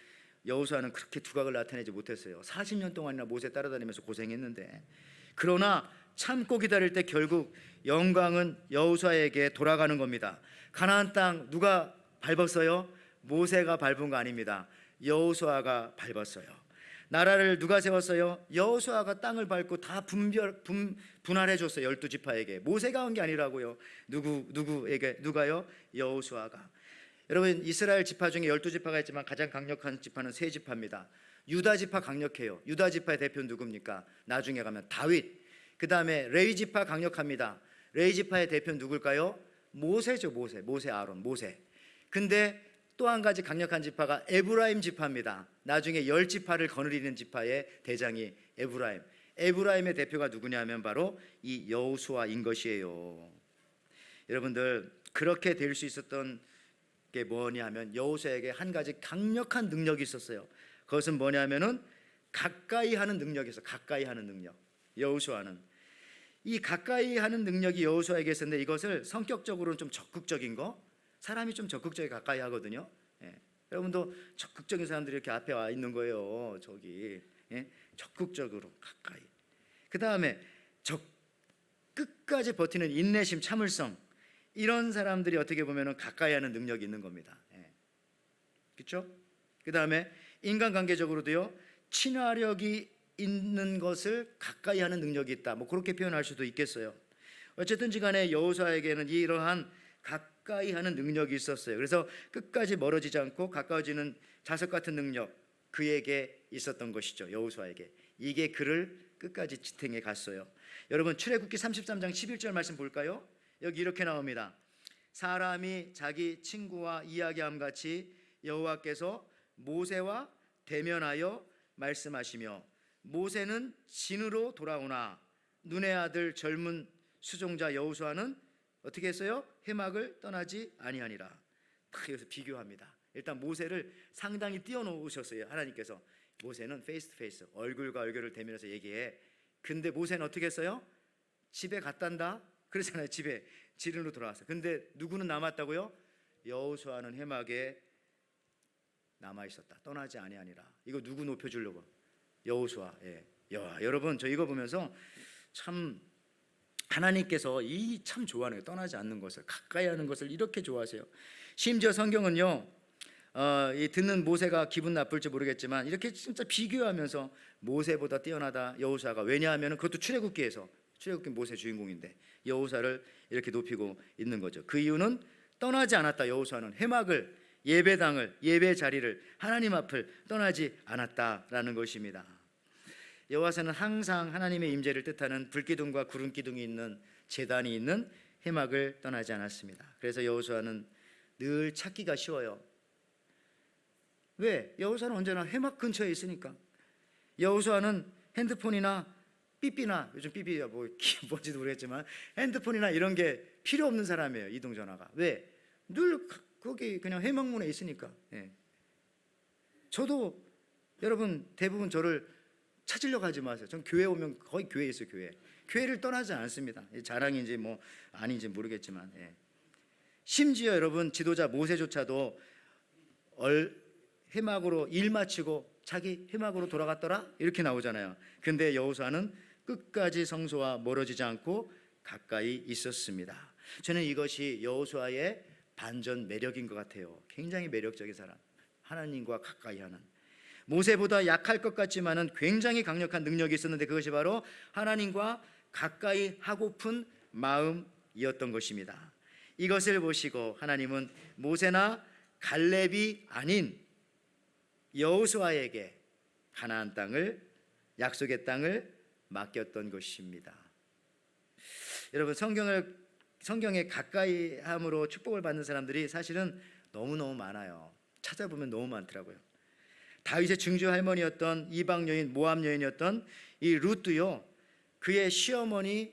여호수아는 그렇게 두각을 나타내지 못했어요. 40년 동안이나 모세 따라다니면서 고생했는데, 그러나 참고 기다릴 때 결국 영광은 여호수아에게 돌아가는 겁니다. 가나안 땅 누가 밟았어요? 모세가 밟은 거 아닙니다. 여호수아가 밟았어요. 나라를 누가 세웠어요? 여호수아가 땅을 밟고 다 분할해 줬어요. 12지파에게. 모세가 한 게 아니라고요. 누구에게? 누가요? 여호수아가. 여러분 이스라엘 지파 중에 12지파가 있지만 가장 강력한 지파는 세 지파입니다. 유다 지파 강력해요. 유다 지파의 대표는 누굽니까? 나중에 가면 다윗. 그 다음에 레위 지파 강력합니다. 레위 지파의 대표는 누굴까요? 모세죠. 모세 아론 모세. 근데 또 한 가지 강력한 지파가 에브라임 지파입니다. 나중에 10지파를 거느리는 지파의 대장이 에브라임. 에브라임의 대표가 누구냐면 바로 이 여호수아인 것이에요. 여러분들 그렇게 될 수 있었던 게 뭐냐면 여호수아에게 한 가지 강력한 능력이 있었어요. 그것은 뭐냐면은 가까이 하는 능력이 있어요. 가까이 하는 능력. 여호수아는 이 가까이 하는 능력이 여호수아에게 있었는데 이것을 성격적으로는 좀 적극적인 거, 사람이 좀 적극적이게 가까이 하거든요. 여러분도 적극적인 사람들이 이렇게 앞에 와 있는 거예요. 저기 적극적으로 가까이. 그 다음에 끝까지 버티는 인내심, 참을성, 이런 사람들이 어떻게 보면 가까이 하는 능력이 있는 겁니다. 그렇죠? 그 다음에 인간관계적으로도요, 친화력이 있는 것을 가까이 하는 능력이 있다. 뭐 그렇게 표현할 수도 있겠어요. 어쨌든지 간에 여호수아에게는 이러한 가까이 하는 능력이 있었어요. 그래서 끝까지 멀어지지 않고 가까워지는 자석 같은 능력, 그에게 있었던 것이죠. 여호수아에게. 이게 그를 끝까지 지탱해 갔어요. 여러분 출애굽기 33장 11절 말씀 볼까요? 여기 이렇게 나옵니다. 사람이 자기 친구와 이야기함 같이 여호와께서 모세와 대면하여 말씀하시며, 모세는 진으로 돌아오나 눈의 아들 젊은 수종자 여호수아는 어떻게 했어요? 해막을 떠나지 아니하니라. 딱 여기서 비교합니다. 일단 모세를 상당히 띄워놓으셨어요. 하나님께서. 모세는 페이스 투 페이스, 얼굴과 얼굴을 대면해서 얘기해. 근데 모세는 어떻게 했어요? 집에 갔단다. 그렇잖아요. 집에 지른으로 돌아왔어. 근데 누구는 남았다고요? 여호수아는 해막에 남아 있었다. 떠나지 아니하니라. 이거 누구 높여주려고? 여호수아. 여러분 저 이거 보면서 참 하나님께서 이 참 좋아하는, 떠나지 않는 것을, 가까이 하는 것을 이렇게 좋아하세요. 심지어 성경은요, 이 듣는 모세가 기분 나쁠지 모르겠지만 이렇게 진짜 비교하면서 모세보다 뛰어나다 여호수아가. 왜냐하면 그것도 출애굽기에서, 출애굽기 모세 주인공인데 여호수아를 이렇게 높이고 있는 거죠. 그 이유는 떠나지 않았다. 여호수아는 해막을, 예배당을, 예배 자리를, 하나님 앞을 떠나지 않았다라는 것입니다. 여호와서는 항상 하나님의 임재를 뜻하는 불기둥과 구름기둥이 있는 제단이 있는 해막을 떠나지 않았습니다. 그래서 여호수아는 늘 찾기가 쉬워요. 왜? 여호수아는 언제나 해막 근처에 있으니까. 여호수아는 핸드폰이나 삐삐나, 요즘 삐삐가 뭔지도 모르겠지만 핸드폰이나 이런 게 필요 없는 사람이에요. 이동전화가. 왜? 늘 거기 그냥 해막문에 있으니까. 저도 여러분 대부분 저를 찾으려고 하지 마세요. 전 교회 오면 거의 교회에 있어요. 교회를 떠나지 않습니다. 자랑인지 뭐 아닌지 모르겠지만. 심지어 여러분 지도자 모세조차도 해막으로 일 마치고 자기 해막으로 돌아갔더라 이렇게 나오잖아요. 근데 여호수아는 끝까지 성소와 멀어지지 않고 가까이 있었습니다. 저는 이것이 여호수아의 반전 매력인 것 같아요. 굉장히 매력적인 사람, 하나님과 가까이 하는. 모세보다 약할 것 같지만은 굉장히 강력한 능력이 있었는데 그것이 바로 하나님과 가까이 하고픈 마음이었던 것입니다. 이것을 보시고 하나님은 모세나 갈렙이 아닌 여호수아에게 가나안 땅을, 약속의 땅을 맡겼던 것입니다. 여러분 성경에 가까이 함으로 축복을 받는 사람들이 사실은 너무너무 많아요. 찾아보면 너무 많더라고요. 다윗의 증조 할머니였던 이방 여인, 모압 여인이었던 이 룻도요, 그의 시어머니가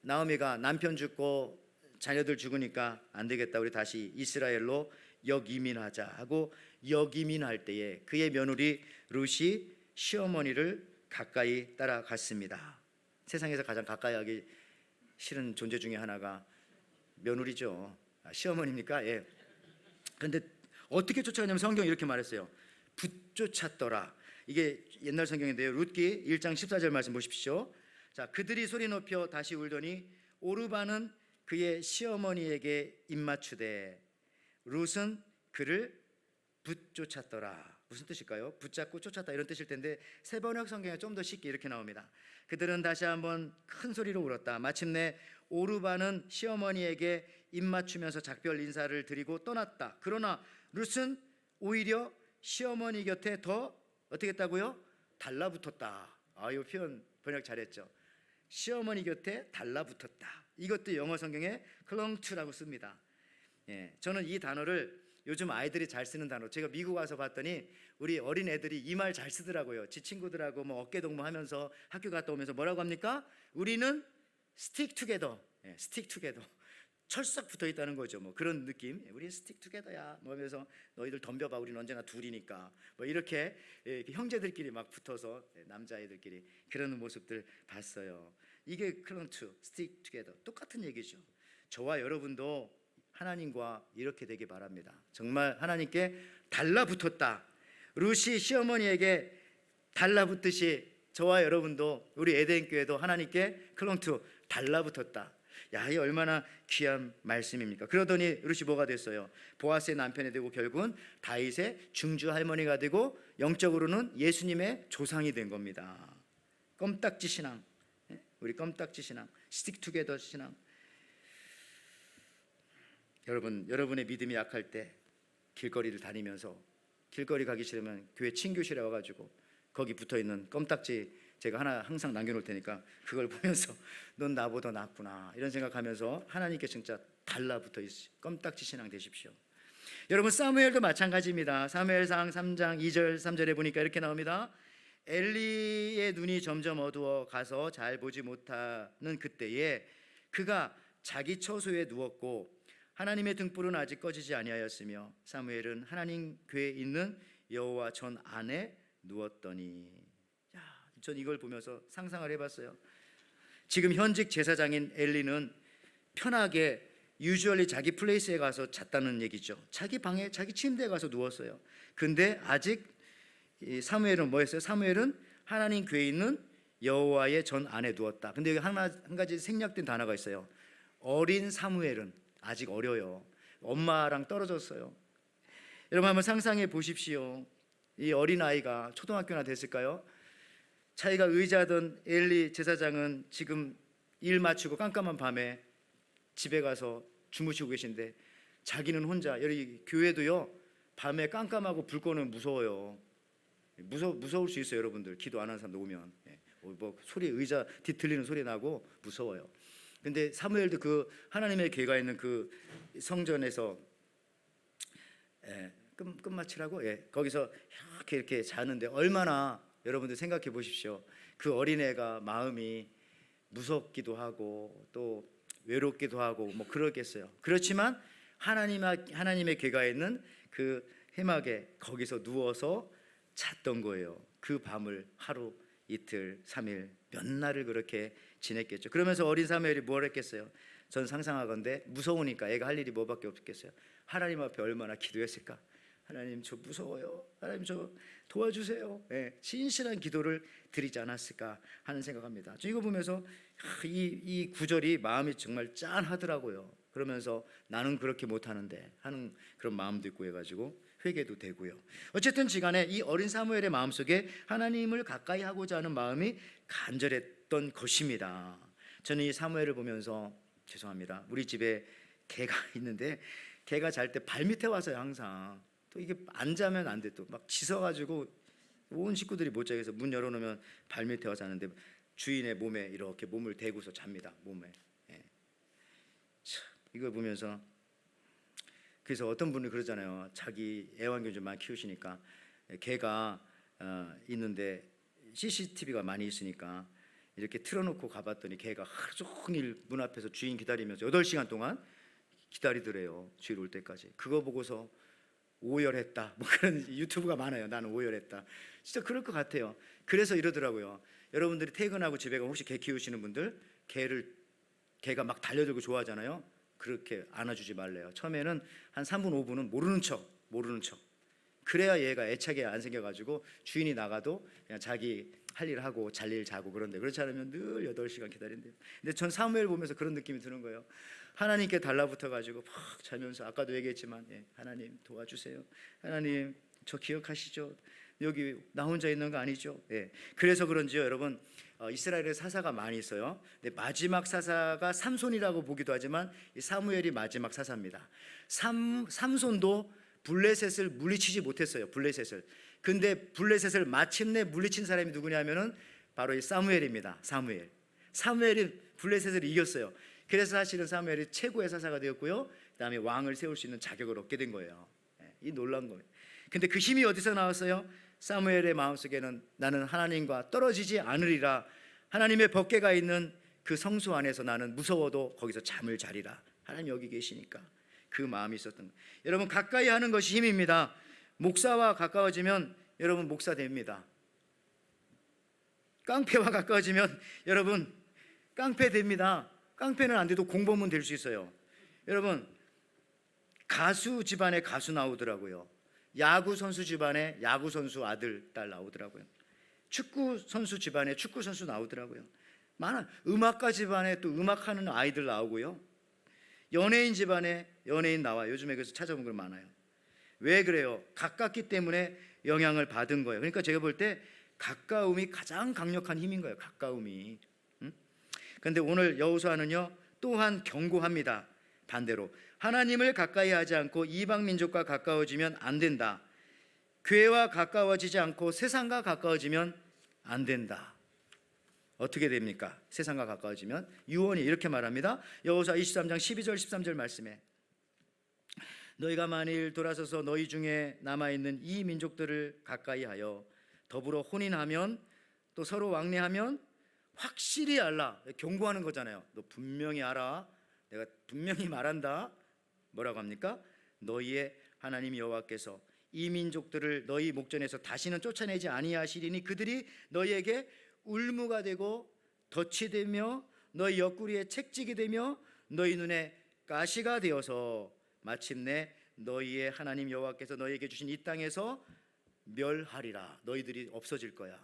나오미가 남편 죽고 자녀들 죽으니까 안 되겠다, 우리 다시 이스라엘로 역이민하자 하고 역이민할 때에 그의 며느리 룻이 시어머니를 가까이 따라갔습니다. 세상에서 가장 가까이 하기 싫은 존재 중에 하나가 며느리죠. 시어머니입니까? 예. 그런데 어떻게 쫓아가냐면 성경이 이렇게 말했어요. 붙쫓았더라. 이게 옛날 성경인데요. 룻기 1장 14절 말씀 보십시오. 자, 그들이 소리 높여 다시 울더니 오르바는 그의 시어머니에게 입맞추되 룻은 그를 붙쫓았더라. 무슨 뜻일까요? 붙잡고 쫓았다 이런 뜻일 텐데 세번역 성경에 좀 더 쉽게 이렇게 나옵니다. 그들은 다시 한번 큰 소리로 울었다. 마침내 오르바는 시어머니에게 입맞추면서 작별 인사를 드리고 떠났다. 그러나 룻은 오히려 시어머니 곁에 더 어떻게 했다고요? 달라붙었다. 이 표현 번역 잘했죠. 시어머니 곁에 달라붙었다. 이것도 영어 성경에 clung to라고 씁니다. 예, 저는 이 단어를 요즘 아이들이 잘 쓰는 단어, 제가 미국 와서 봤더니 우리 어린 애들이 이 말 잘 쓰더라고요. 지 친구들하고 뭐 어깨 동무하면서 학교 갔다 오면서 뭐라고 합니까? 우리는 stick together, stick together, 철썩 붙어 있다는 거죠. 뭐 그런 느낌. 우리 stick together야. 뭐 하면서 너희들 덤벼봐. 우리는 언제나 둘이니까. 뭐 이렇게 형제들끼리 막 붙어서 남자애들끼리 그러는 모습들 봤어요. 이게 clung to, stick together. 똑같은 얘기죠. 저와 여러분도 하나님과 이렇게 되기 바랍니다. 정말 하나님께 달라붙었다. 룻이 시어머니에게 달라붙듯이 저와 여러분도 우리 에덴 교회도 하나님께 clung to, 달라붙었다. 야, 이 얼마나 귀한 말씀입니까? 그러더니 룻이 뭐가 됐어요? 보아스의 남편이 되고 결국은 다윗의 중주 할머니가 되고 영적으로는 예수님의 조상이 된 겁니다. 껌딱지 신앙, 우리 껌딱지 신앙, 스틱 투게더 신앙. 여러분의 믿음이 약할 때 길거리를 다니면서 길거리 가기 싫으면 교회 친교실에 와가지고 거기 붙어있는 껌딱지 제가 하나 항상 남겨놓을 테니까 그걸 보면서 넌 나보다 낫구나 이런 생각하면서 하나님께 진짜 달라붙어 있으시오. 껌딱지 신앙 되십시오. 여러분, 사무엘도 마찬가지입니다. 사무엘상 3장 2절 3절에 보니까 이렇게 나옵니다. 엘리의 눈이 점점 어두워 가서 잘 보지 못하는 그때에 그가 자기 처소에 누웠고 하나님의 등불은 아직 꺼지지 아니하였으며 사무엘은 하나님 궤에 있는 여호와 전 안에 누웠더니, 전 이걸 보면서 상상을 해봤어요. 지금 현직 제사장인 엘리는 편하게 유주얼리 자기 플레이스에 가서 잤다는 얘기죠. 자기 방에 자기 침대에 가서 누웠어요. 근데 아직 이 사무엘은 뭐였어요? 사무엘은 하나님 궤에 있는 여호와의 전 안에 누웠다. 근데 여기 한 가지 생략된 단어가 있어요. 어린 사무엘은 아직 어려요. 엄마랑 떨어졌어요. 여러분 한번 상상해 보십시오. 이 어린아이가 초등학교나 됐을까요? 자기가 의지하던 엘리 제사장은 지금 일 마치고 깜깜한 밤에 집에 가서 주무시고 계신데 자기는 혼자, 여기 교회도요 밤에 깜깜하고 불 꺼는 무서워요. 무서울 수 있어요. 여러분들 기도 안 하는 사람 오면 뭐 소리, 의자 뒤틀리는 소리 나고 무서워요. 근데 사무엘도 그 하나님의 궤가 있는 그 성전에서 끝마치라고 거기서 이렇게 자는데 얼마나, 여러분들 생각해 보십시오. 그 어린애가 마음이 무섭기도 하고 또 외롭기도 하고 뭐 그러겠어요. 그렇지만 하나님의 궤가 있는 그 해막에 거기서 누워서 잤던 거예요. 그 밤을 하루, 이틀, 3일, 몇 날을 그렇게 지냈겠죠. 그러면서 어린 사무엘이 뭘 했겠어요? 전 상상하건대 무서우니까 애가 할 일이 뭐밖에 없겠어요. 하나님 앞에 얼마나 기도했을까? 하나님 저 무서워요. 하나님 저 도와주세요. 신실한 기도를 드리지 않았을까 하는 생각합니다. 저 이거 보면서 이 구절이 마음이 정말 짠하더라고요. 그러면서 나는 그렇게 못하는데 하는 그런 마음도 있고 해가지고 회개도 되고요. 어쨌든 지간에 이 어린 사무엘의 마음속에 하나님을 가까이 하고자 하는 마음이 간절했던 것입니다. 저는 이 사무엘을 보면서, 죄송합니다, 우리 집에 개가 있는데 개가 잘 때 발밑에 와서요 항상. 또 이게 안 자면 안 돼. 또 막 짖어가지고 온 식구들이 못 자게 해서 문 열어놓으면 발밑에 와서 자는데 주인의 몸에 이렇게 몸을 대고서 잡니다. 몸에. 이걸 보면서, 그래서 어떤 분이 그러잖아요. 자기 애완견 좀 많이 키우시니까 개가 있는데 CCTV가 많이 있으니까 이렇게 틀어놓고 가봤더니 개가 하루 종일 문 앞에서 주인 기다리면서 8시간 동안 기다리더래요. 주인 올 때까지. 그거 보고서 오열했다. 뭐 그런 유튜브가 많아요. 나는 오열했다. 진짜 그럴 것 같아요. 그래서 이러더라고요. 여러분들이 퇴근하고 집에 가면 혹시 개 키우시는 분들 개가 막 달려들고 좋아하잖아요. 그렇게 안아주지 말래요. 처음에는 한 3분 5분은 모르는 척. 그래야 얘가 애착이 안 생겨가지고 주인이 나가도 그냥 자기 할 일 하고 잘 일 자고 그런데 그렇지 않으면 늘 8시간 기다린대요. 근데 전 사무엘 보면서 그런 느낌이 드는 거예요. 하나님께 달라붙어 가지고 막 자면서 아까도 얘기했지만 하나님 도와주세요. 하나님 저 기억하시죠? 여기 나 혼자 있는 거 아니죠? 그래서 그런지요 여러분 이스라엘에 사사가 많이 있어요. 근데 마지막 사사가 삼손이라고 보기도 하지만 이 사무엘이 마지막 사사입니다. 삼손도 블레셋을 물리치지 못했어요. 블레셋을. 근데 블레셋을 마침내 물리친 사람이 누구냐면은 바로 이 사무엘입니다. 사무엘이 블레셋을 이겼어요. 그래서 사실은 사무엘이 최고의 사사가 되었고요. 그다음에 왕을 세울 수 있는 자격을 얻게 된 거예요. 이 놀라운 거예요. 근데 그 힘이 어디서 나왔어요? 사무엘의 마음속에는 나는 하나님과 떨어지지 않으리라. 하나님의 법궤가 있는 그 성소 안에서 나는 무서워도 거기서 잠을 자리라. 하나님 여기 계시니까 그 마음이 있었던 거예요. 여러분 가까이 하는 것이 힘입니다. 목사와 가까워지면 여러분 목사 됩니다. 깡패와 가까워지면 여러분 깡패 됩니다. 깡패는 안 돼도 공범은 될 수 있어요. 여러분 가수 집안에 가수 나오더라고요. 야구 선수 집안에 야구 선수 아들 딸 나오더라고요. 축구 선수 집안에 축구 선수 나오더라고요. 많아. 음악가 집안에 또 음악하는 아이들 나오고요. 연예인 집안에 연예인 나와요. 요즘에 그래서 찾아본 걸 많아요. 왜 그래요? 가깝기 때문에 영향을 받은 거예요. 그러니까 제가 볼 때 가까움이 가장 강력한 힘인 거예요. 가까움이. 그런데 오늘 여호수아는요 또한 경고합니다. 반대로 하나님을 가까이 하지 않고 이방 민족과 가까워지면 안 된다. 교회와 가까워지지 않고 세상과 가까워지면 안 된다. 어떻게 됩니까? 세상과 가까워지면 유언이 이렇게 말합니다. 여호수아 23장 12절 13절 말씀에 너희가 만일 돌아서서 너희 중에 남아있는 이 민족들을 가까이 하여 더불어 혼인하면 또 서로 왕래하면 확실히 알라. 경고하는 거잖아요. 너 분명히 알아. 내가 분명히 말한다. 뭐라고 합니까? 너희의 하나님 여호와께서 이 민족들을 너희 목전에서 다시는 쫓아내지 아니하시리니 그들이 너희에게 울무가 되고 덫이 되며 너희 옆구리에 책찍이 되며 너희 눈에 가시가 되어서 마침내 너희의 하나님 여호와께서 너희에게 주신 이 땅에서 멸하리라. 너희들이 없어질 거야.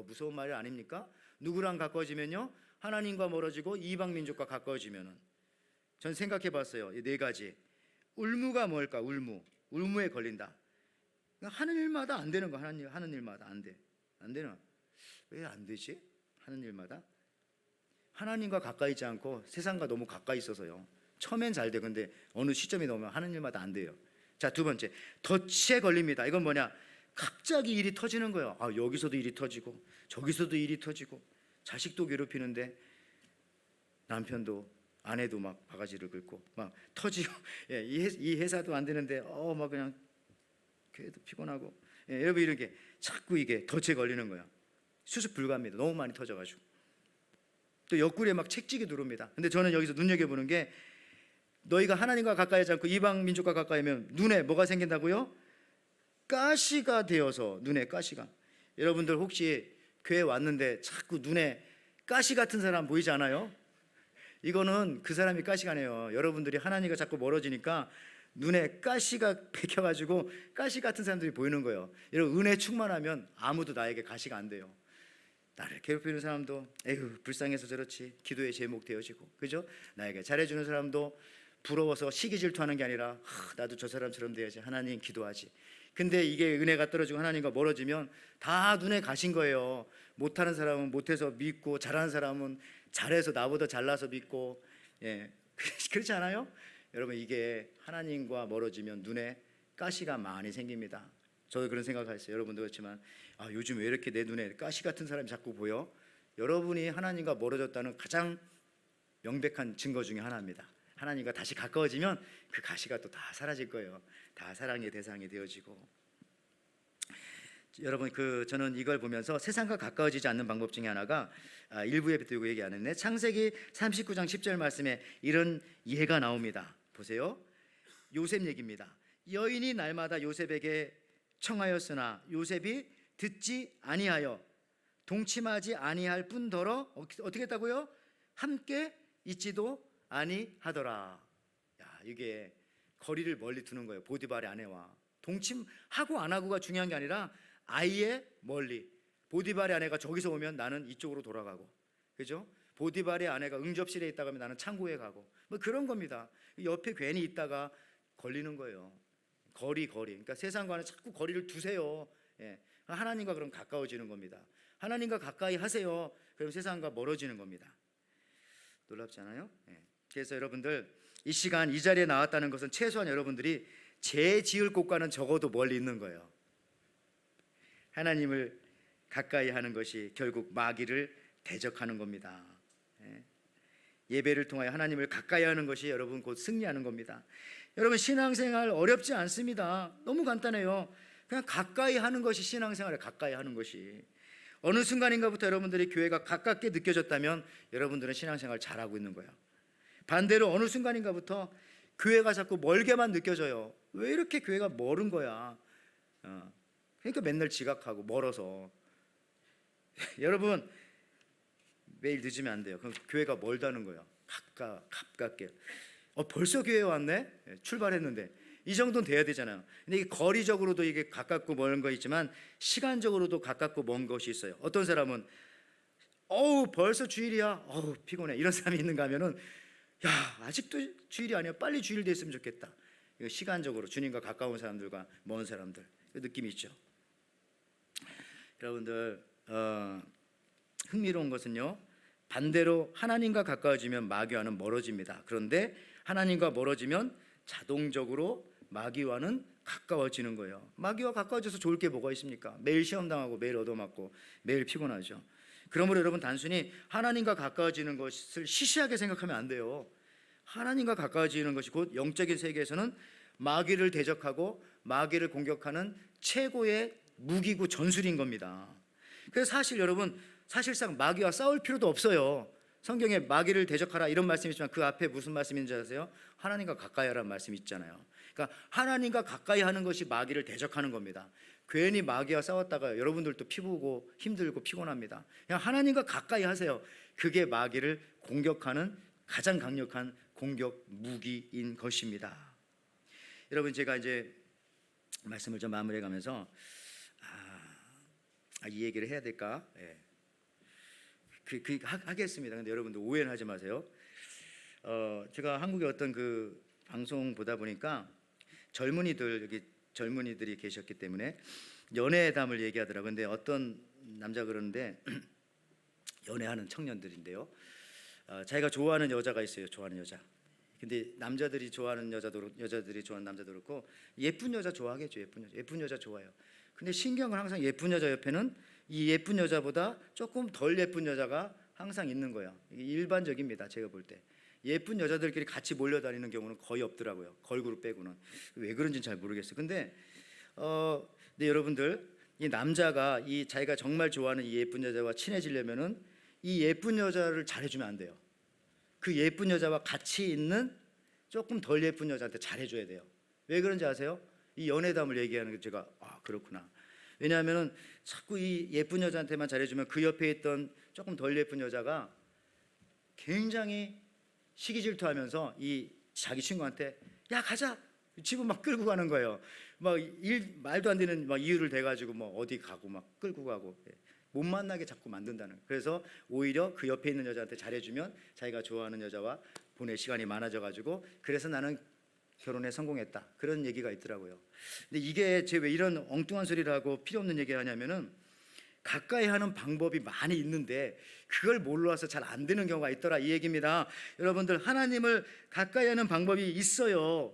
무서운 말 아닙니까? 누구랑 가까워지면요? 하나님과 멀어지고 이방 민족과 가까워지면은 전 생각해 봤어요. 이 4가지. 울무가 뭘까? 울무에 걸린다. 하는 일마다 안 되는 거. 하는 일마다 안 돼. 안 되나? 왜 안 되지? 하는 일마다 하나님과 가까이 있지 않고 세상과 너무 가까이 있어서요. 처음엔 잘 돼. 근데 어느 시점이 넘으면 하는 일마다 안 돼요. 자, 2번째. 덫에 걸립니다. 이건 뭐냐? 갑자기 일이 터지는 거예요. 여기서도 일이 터지고 저기서도 일이 터지고 자식도 괴롭히는데 남편도 아내도 막 바가지를 긁고 막 터지고 이 회사도 안 되는데 막 그냥 걔도 피곤하고 여러분 이렇게 자꾸 이게 덫에 걸리는 거야. 수습 불가합니다. 너무 많이 터져가지고 또 옆구리에 막 책찍이 들어옵니다. 근데 저는 여기서 눈여겨보는 게 너희가 하나님과 가까이 하지 않고 이방 민족과 가까이 하면 눈에 뭐가 생긴다고요? 가시가 되어서. 눈에 가시가. 여러분들 혹시 교회 왔는데 자꾸 눈에 가시 같은 사람 보이지 않아요? 이거는 그 사람이 가시가 아니에요. 여러분들이 하나님과 자꾸 멀어지니까 눈에 가시가 베껴가지고 가시 같은 사람들이 보이는 거예요. 여러분 은혜 충만하면 아무도 나에게 가시가 안 돼요. 나를 괴롭히는 사람도 에휴 불쌍해서 저렇지 기도의 제목 되어지고, 그죠? 나에게 잘해주는 사람도 부러워서 시기 질투하는 게 아니라 나도 저 사람처럼 돼야지 하나님 기도하지. 근데 이게 은혜가 떨어지고 하나님과 멀어지면 다 눈에 가신 거예요. 못하는 사람은 못해서 믿고 잘하는 사람은 잘해서 나보다 잘나서 믿고 그렇지 않아요? 여러분 이게 하나님과 멀어지면 눈에 가시가 많이 생깁니다. 저도 그런 생각했어요. 여러분도 그렇지만 요즘 왜 이렇게 내 눈에 가시 같은 사람이 자꾸 보여? 여러분이 하나님과 멀어졌다는 가장 명백한 증거 중에 하나입니다. 하나님과 다시 가까워지면 그 가시가 또 다 사라질 거예요. 다 사랑의 대상이 되어지고. 여러분 저는 이걸 보면서 세상과 가까워지지 않는 방법 중에 하나가 일부에 또 얘기 안 했네. 창세기 39장 10절 말씀에 이런 예가 나옵니다. 보세요. 요셉 얘기입니다. 여인이 날마다 요셉에게 청하였으나 요셉이 듣지 아니하여 동침하지 아니할 뿐더러 어떻게 했다고요? 함께 있지도 아니하더라. 야, 이게 거리를 멀리 두는 거예요. 보디발의 아내와 동침하고 안 하고가 중요한 게 아니라 아예 멀리. 보디발의 아내가 저기서 오면 나는 이쪽으로 돌아가고, 그죠? 보디발의 아내가 응접실에 있다가 하면 나는 창고에 가고, 뭐 그런 겁니다. 옆에 괜히 있다가 걸리는 거예요. 거리. 그러니까 세상과는 자꾸 거리를 두세요. 예. 하나님과 그럼 가까워지는 겁니다. 하나님과 가까이 하세요. 그럼 세상과 멀어지는 겁니다. 놀랍지 않아요? 예. 그래서 여러분들 이 시간 이 자리에 나왔다는 것은 최소한 여러분들이 죄 지을 곳과는 적어도 멀리 있는 거예요. 하나님을 가까이 하는 것이 결국 마귀를 대적하는 겁니다. 예. 예배를 통하여 하나님을 가까이 하는 것이 여러분 곧 승리하는 겁니다. 여러분 신앙생활 어렵지 않습니다. 너무 간단해요. 그냥 가까이 하는 것이 신앙생활에 가까이 하는 것이. 어느 순간인가부터 여러분들이 교회가 가깝게 느껴졌다면 여러분들은 신앙생활 잘하고 있는 거예요. 반대로 어느 순간인가부터 교회가 자꾸 멀게만 느껴져요. 왜 이렇게 교회가 멀은 거야? 그러니까 맨날 지각하고 멀어서. 여러분 매일 늦으면 안 돼요. 그럼 교회가 멀다는 거예요. 가깝게. 벌써 교회에 왔네? 출발했는데 이 정도는 돼야 되잖아요. 근데 이게 거리적으로도 이게 가깝고 먼 거 있지만 시간적으로도 가깝고 먼 것이 있어요. 어떤 사람은 벌써 주일이야. 피곤해. 이런 사람이 있는가 하면은 야, 아직도 주일이 아니야. 빨리 주일 됐으면 좋겠다. 이거 시간적으로 주님과 가까운 사람들과 먼 사람들 그 느낌이 있죠. 여러분들 흥미로운 것은요, 반대로 하나님과 가까워지면 마귀와는 멀어집니다. 그런데 하나님과 멀어지면 자동적으로 마귀와는 가까워지는 거예요. 마귀와 가까워져서 좋을 게 뭐가 있습니까? 매일 시험당하고 매일 얻어맞고 매일 피곤하죠. 그러므로 여러분 단순히 하나님과 가까워지는 것을 시시하게 생각하면 안 돼요. 하나님과 가까워지는 것이 곧 영적인 세계에서는 마귀를 대적하고 마귀를 공격하는 최고의 무기고 전술인 겁니다. 그래서 사실 여러분 사실상 마귀와 싸울 필요도 없어요. 성경에 마귀를 대적하라 이런 말씀이 있지만 그 앞에 무슨 말씀인지 아세요? 하나님과 가까이 하라는 말씀이 있잖아요. 그러니까 하나님과 가까이 하는 것이 마귀를 대적하는 겁니다. 괜히 마귀와 싸웠다가 여러분들도 피부고 힘들고 피곤합니다. 그냥 하나님과 가까이 하세요. 그게 마귀를 공격하는 가장 강력한 공격 무기인 것입니다. 여러분 제가 이제 말씀을 좀 마무리해 가면서 이 얘기를 해야 될까? 예. 하겠습니다. 근데 여러분들 오해는 하지 마세요. 제가 한국의 어떤 그 방송 보다 보니까 여기 젊은이들이 계셨기 때문에 연애담을 얘기하더라고요. 근데 어떤 남자가 그러는데 연애하는 청년들인데요. 자기가 좋아하는 여자가 있어요. 좋아하는 여자. 근데 남자들이 좋아하는 여자들이 좋아하는 남자도 그렇고 예쁜 여자 좋아하겠죠. 예쁜 여자 좋아해요. 근데 신기한 건 항상 예쁜 여자 옆에는 이 예쁜 여자보다 조금 덜 예쁜 여자가 항상 있는 거예요. 이게 일반적입니다. 제가 볼 때. 예쁜 여자들끼리 같이 몰려다니는 경우는 거의 없더라고요. 걸그룹 빼고는. 왜 그런지는 잘 모르겠어요. 근데 여러분들 이 남자가 이 자기가 정말 좋아하는 이 예쁜 여자와 친해지려면은 이 예쁜 여자를 잘해주면 안 돼요. 그 예쁜 여자와 같이 있는 조금 덜 예쁜 여자한테 잘해줘야 돼요. 왜 그런지 아세요? 이 연애담을 얘기하는 게 제가 그렇구나. 왜냐하면은 자꾸 이 예쁜 여자한테만 잘해주면 그 옆에 있던 조금 덜 예쁜 여자가 굉장히 시기질투하면서 이 자기 친구한테 야 가자 집을 막 끌고 가는 거예요. 막 말도 안 되는 막 이유를 대가지고 뭐 어디 가고 막 끌고 가고 못 만나게 자꾸 만든다는. 그래서 오히려 그 옆에 있는 여자한테 잘해주면 자기가 좋아하는 여자와 보낼 시간이 많아져가지고 그래서 나는 결혼에 성공했다 그런 얘기가 있더라고요. 근데 이게 제 왜 이런 엉뚱한 소리를 하고 필요 없는 얘기를 하냐면은 가까이 하는 방법이 많이 있는데 그걸 몰라서 잘 안 되는 경우가 있더라 이 얘기입니다. 여러분들 하나님을 가까이 하는 방법이 있어요.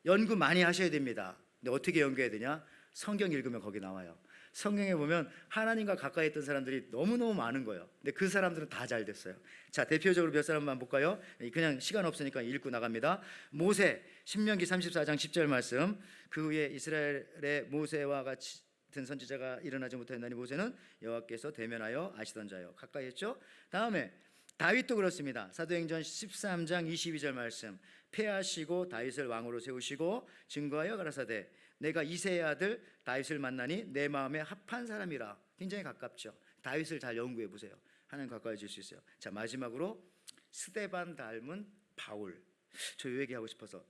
연구 많이 하셔야 됩니다. 근데 어떻게 연구해야 되냐? 성경 읽으면 거기 나와요. 성경에 보면 하나님과 가까이 했던 사람들이 너무너무 많은 거예요. 근데 그 사람들은 다 잘 됐어요. 자, 대표적으로 몇 사람만 볼까요? 그냥 시간 없으니까 읽고 나갑니다. 모세, 신명기 34장 10절 말씀. 그 후에 이스라엘의 모세와 같이 같은 선지자가 일어나지 못하였나니 모세는 여호와께서 대면하여 아시던 자요. 가까이 했죠. 다음에 다윗도 그렇습니다. 사도행전 13장 22절 말씀. 패하시고 다윗을 왕으로 세우시고 증거하여 가라사대 내가 이새의 아들 다윗을 만나니 내 마음에 합한 사람이라. 굉장히 가깝죠. 다윗을 잘 연구해 보세요. 하나님 가까워질 수 있어요. 자, 마지막으로 스데반 닮은 바울. 저 이 얘기하고 싶어서,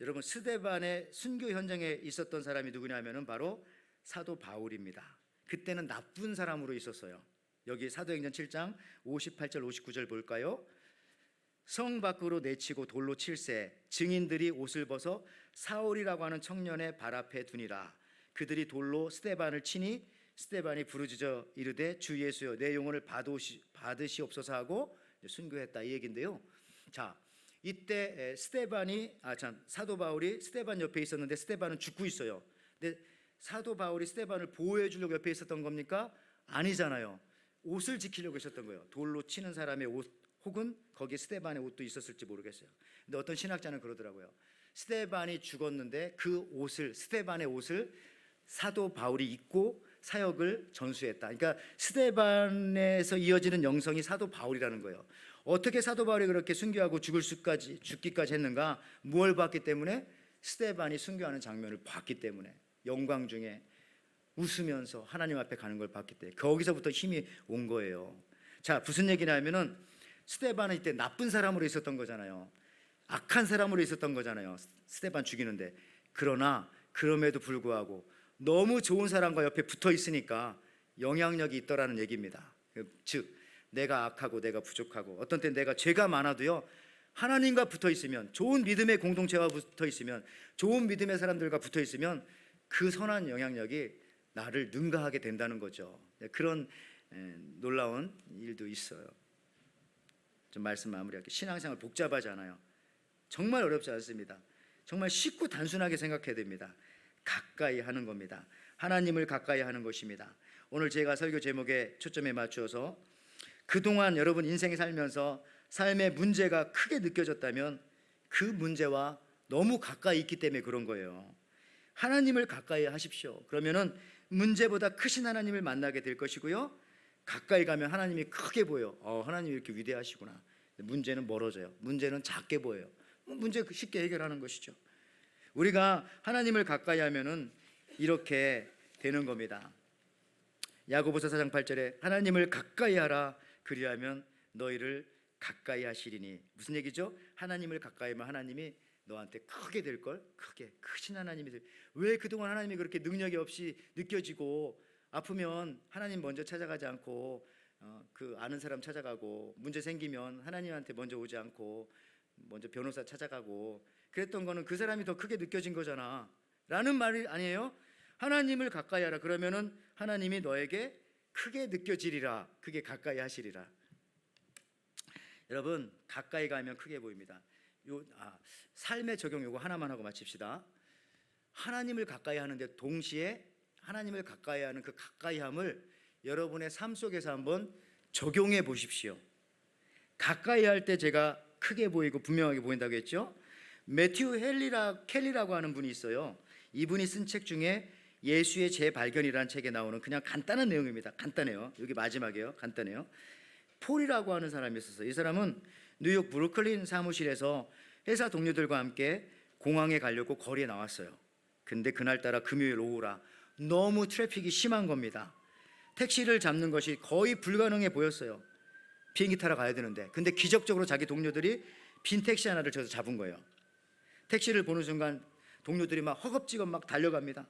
여러분, 스데반의 순교 현장에 있었던 사람이 누구냐면은 바로 사도 바울입니다. 그때는 나쁜 사람으로 있었어요. 여기 사도행전 7장 58절 59절 볼까요? 성 밖으로 내치고 돌로 칠세 증인들이 옷을 벗어 사울이라고 하는 청년의 발 앞에 두니라. 그들이 돌로 스데반을 치니 스데반이 부르짖어 이르되 주 예수여 내 영혼을 받으시옵소서 하고 순교했다, 이 얘기인데요. 자, 이때 사도 바울이 스데반 옆에 있었는데 스데반은 죽고 있어요. 근데 사도 바울이 스데반을 보호해 주려고 옆에 있었던 겁니까? 아니잖아요. 옷을 지키려고 있었던 거예요. 돌로 치는 사람의 옷, 혹은 거기에 스데반의 옷도 있었을지 모르겠어요. 근데 어떤 신학자는 그러더라고요. 스데반이 죽었는데 그 옷을, 스데반의 옷을 사도 바울이 입고 사역을 전수했다. 그러니까 스데반에서 이어지는 영성이 사도 바울이라는 거예요. 어떻게 사도 바울이 그렇게 순교하고 죽기까지 했는가? 무엇을 봤기 때문에? 스데반이 순교하는 장면을 봤기 때문에, 영광 중에 웃으면서 하나님 앞에 가는 걸 봤기 때문에 거기서부터 힘이 온 거예요. 자, 무슨 얘기냐면은 스데반은 이때 나쁜 사람으로 있었던 거잖아요. 악한 사람으로 있었던 거잖아요. 스데반 죽이는데. 그러나 그럼에도 불구하고 너무 좋은 사람과 옆에 붙어 있으니까 영향력이 있더라는 얘기입니다. 즉 내가 악하고 내가 부족하고 어떤 때 내가 죄가 많아도요, 하나님과 붙어 있으면, 좋은 믿음의 공동체와 붙어 있으면, 좋은 믿음의 사람들과 붙어 있으면 그 선한 영향력이 나를 능가하게 된다는 거죠. 그런 놀라운 일도 있어요. 좀 말씀 마무리할게요. 신앙생활 복잡하지 않아요. 정말 어렵지 않습니다. 정말 쉽고 단순하게 생각해야 됩니다. 가까이 하는 겁니다. 하나님을 가까이 하는 것입니다. 오늘 제가 설교 제목에 초점에 맞추어서 그동안 여러분 인생에 살면서 삶의 문제가 크게 느껴졌다면 그 문제와 너무 가까이 있기 때문에 그런 거예요. 하나님을 가까이 하십시오. 그러면은 문제보다 크신 하나님을 만나게 될 것이고요, 가까이 가면 하나님이 크게 보여. 하나님이 이렇게 위대하시구나. 문제는 멀어져요. 문제는 작게 보여요. 문제 쉽게 해결하는 것이죠. 우리가 하나님을 가까이 하면은 이렇게 되는 겁니다. 야고보서 4장 8절에 하나님을 가까이 하라 그리하면 너희를 가까이 하시리니. 무슨 얘기죠? 하나님을 가까이 하면 하나님이 너한테 크게 될걸? 크게 크신 하나님이 될. 왜 그동안 하나님이 그렇게 능력이 없이 느껴지고 아프면 하나님 먼저 찾아가지 않고 그 아는 사람 찾아가고, 문제 생기면 하나님한테 먼저 오지 않고 먼저 변호사 찾아가고 그랬던 거는 그 사람이 더 크게 느껴진 거잖아 라는 말이 아니에요. 하나님을 가까이 하라 그러면은 하나님이 너에게 크게 느껴지리라. 그게 가까이 하시리라. 여러분, 가까이 가면 크게 보입니다. 삶의 적용 요거 하나만 하고 마칩시다. 하나님을 가까이 하는데 동시에 하나님을 가까이 하는 그 가까이함을 여러분의 삶 속에서 한번 적용해 보십시오. 가까이 할 때 제가 크게 보이고 분명하게 보인다고 했죠. 매튜 켈리라고 하는 분이 있어요. 이분이 쓴 책 중에 예수의 재발견이라는 책에 나오는 그냥 간단한 내용입니다. 간단해요. 여기 마지막이에요. 간단해요. 폴이라고 하는 사람이 있었어요. 이 사람은 뉴욕 브루클린 사무실에서 회사 동료들과 함께 공항에 가려고 거리에 나왔어요. 근데 그날따라 금요일 오후라 너무 트래픽이 심한 겁니다. 택시를 잡는 것이 거의 불가능해 보였어요. 비행기 타러 가야 되는데. 근데 기적적으로 자기 동료들이 빈 택시 하나를 저서 잡은 거예요. 택시를 보는 순간 동료들이 막 허겁지겁 막 달려갑니다.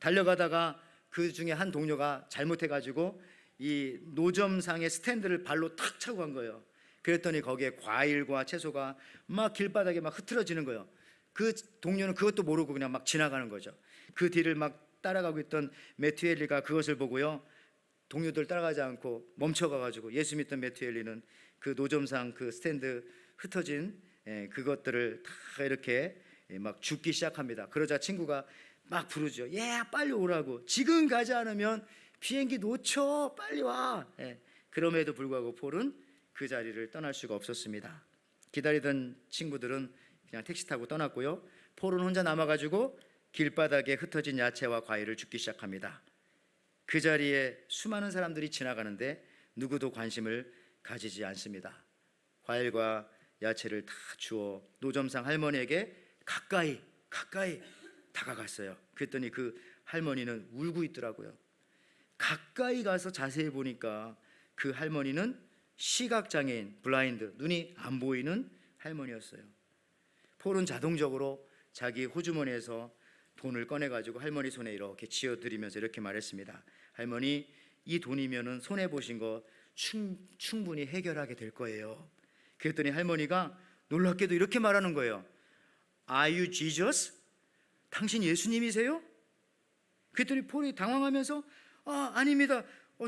달려가다가 그 중에 한 동료가 잘못해가지고 이 노점상의 스탠드를 발로 탁 차고 간 거예요. 그랬더니 거기에 과일과 채소가 막 길바닥에 막 흐트러지는 거예요. 그 동료는 그것도 모르고 그냥 막 지나가는 거죠. 그 뒤를 막 따라가고 있던 매튜엘리가 그것을 보고요, 동료들 따라가지 않고 멈춰가가지고, 예수 믿던 매튜엘리는 그 노점상 그 스탠드 흩어진 그것들을 다 이렇게 막 줍기 시작합니다. 그러자 친구가 막 부르죠. 빨리 오라고. 지금 가지 않으면 비행기 놓쳐. 빨리 와. 그럼에도 불구하고 폴은 그 자리를 떠날 수가 없었습니다. 기다리던 친구들은 그냥 택시 타고 떠났고요. 폴은 혼자 남아가지고 길바닥에 흩어진 야채와 과일을 줍기 시작합니다. 그 자리에 수많은 사람들이 지나가는데 누구도 관심을 가지지 않습니다. 과일과 야채를 다 주어 노점상 할머니에게 가까이 다가갔어요. 그랬더니 그 할머니는 울고 있더라고요. 가까이 가서 자세히 보니까 그 할머니는 시각장애인, 블라인드, 눈이 안 보이는 할머니였어요. 폴은 자동적으로 자기 호주머니에서 돈을 꺼내가지고 할머니 손에 이렇게 쥐어드리면서 이렇게 말했습니다. 할머니, 이 돈이면은 손해 보신 거 충분히 해결하게 될 거예요. 그랬더니 할머니가 놀랍게도 이렇게 말하는 거예요. Are you Jesus? 당신 예수님이세요? 그랬더니 폴이 당황하면서 아닙니다.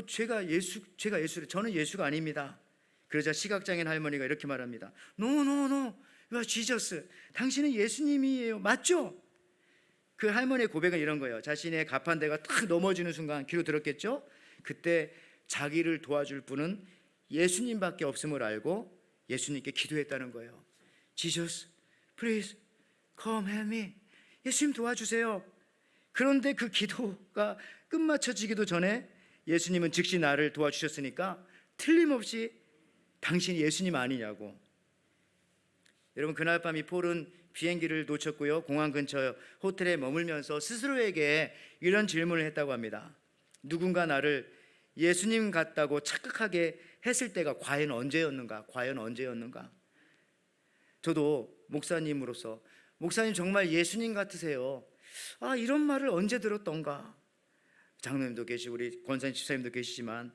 제가 예수래. 저는 예수가 아닙니다. 그러자 시각장애인 할머니가 이렇게 말합니다. No, you are Jesus. 당신은 예수님이에요. 맞죠? 그 할머니의 고백은 이런 거예요. 자신의 가판대가 탁 넘어지는 순간 귀로 들었겠죠? 그때 자기를 도와줄 분은 예수님밖에 없음을 알고 예수님께 기도했다는 거예요. Jesus, please come help me. 예수님 도와주세요. 그런데 그 기도가 끝마쳐지기도 전에 예수님은 즉시 나를 도와주셨으니까 틀림없이 당신이 예수님 아니냐고. 여러분, 그날 밤 이 폴은 비행기를 놓쳤고요, 공항 근처 호텔에 머물면서 스스로에게 이런 질문을 했다고 합니다. 누군가 나를 예수님 같다고 착각하게 했을 때가 과연 언제였는가? 저도 목사님으로서 목사님 정말 예수님 같으세요. 이런 말을 언제 들었던가? 장로님도 계시고 우리 권사님 집사님도 계시지만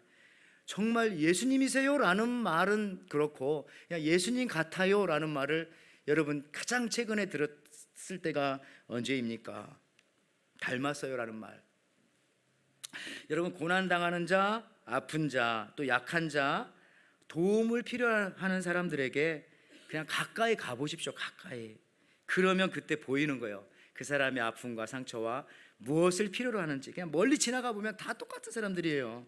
정말 예수님이세요? 라는 말은 그렇고 그냥 예수님 같아요? 라는 말을 여러분 가장 최근에 들었을 때가 언제입니까? 닮았어요? 라는 말. 여러분, 고난당하는 자, 아픈 자, 또 약한 자, 도움을 필요하는 사람들에게 그냥 가까이 가보십시오. 가까이. 그러면 그때 보이는 거예요. 그 사람의 아픔과 상처와 무엇을 필요로 하는지. 그냥 멀리 지나가 보면 다 똑같은 사람들이에요.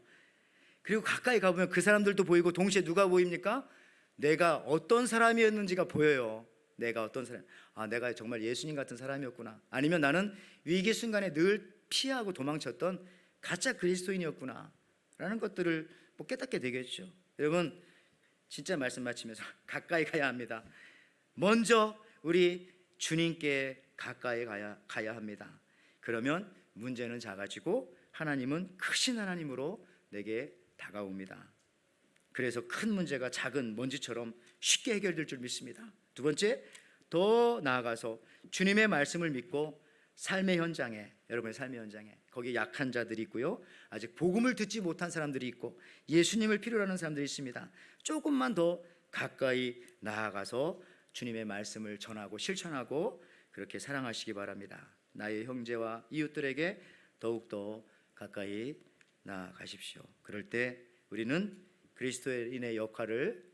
그리고 가까이 가보면 그 사람들도 보이고 동시에 누가 보입니까? 내가 어떤 사람이었는지가 보여요. 내가 어떤 사람, 내가 정말 예수님 같은 사람이었구나. 아니면 나는 위기 순간에 늘 피하고 도망쳤던 가짜 그리스도인이었구나 라는 것들을 깨닫게 되겠죠. 여러분, 진짜 말씀 마치면서 가까이 가야 합니다. 먼저 우리 주님께 가까이 가야 합니다. 그러면 문제는 작아지고 하나님은 크신 하나님으로 내게 다가옵니다. 그래서 큰 문제가 작은 먼지처럼 쉽게 해결될 줄 믿습니다. 두 번째, 더 나아가서 주님의 말씀을 믿고 삶의 현장에, 여러분의 삶의 현장에 거기에 약한 자들이 있고요, 아직 복음을 듣지 못한 사람들이 있고 예수님을 필요로 하는 사람들이 있습니다. 조금만 더 가까이 나아가서 주님의 말씀을 전하고 실천하고 그렇게 사랑하시기 바랍니다. 나의 형제와 이웃들에게 더욱더 가까이 나아가십시오. 그럴 때 우리는 그리스도인의 역할을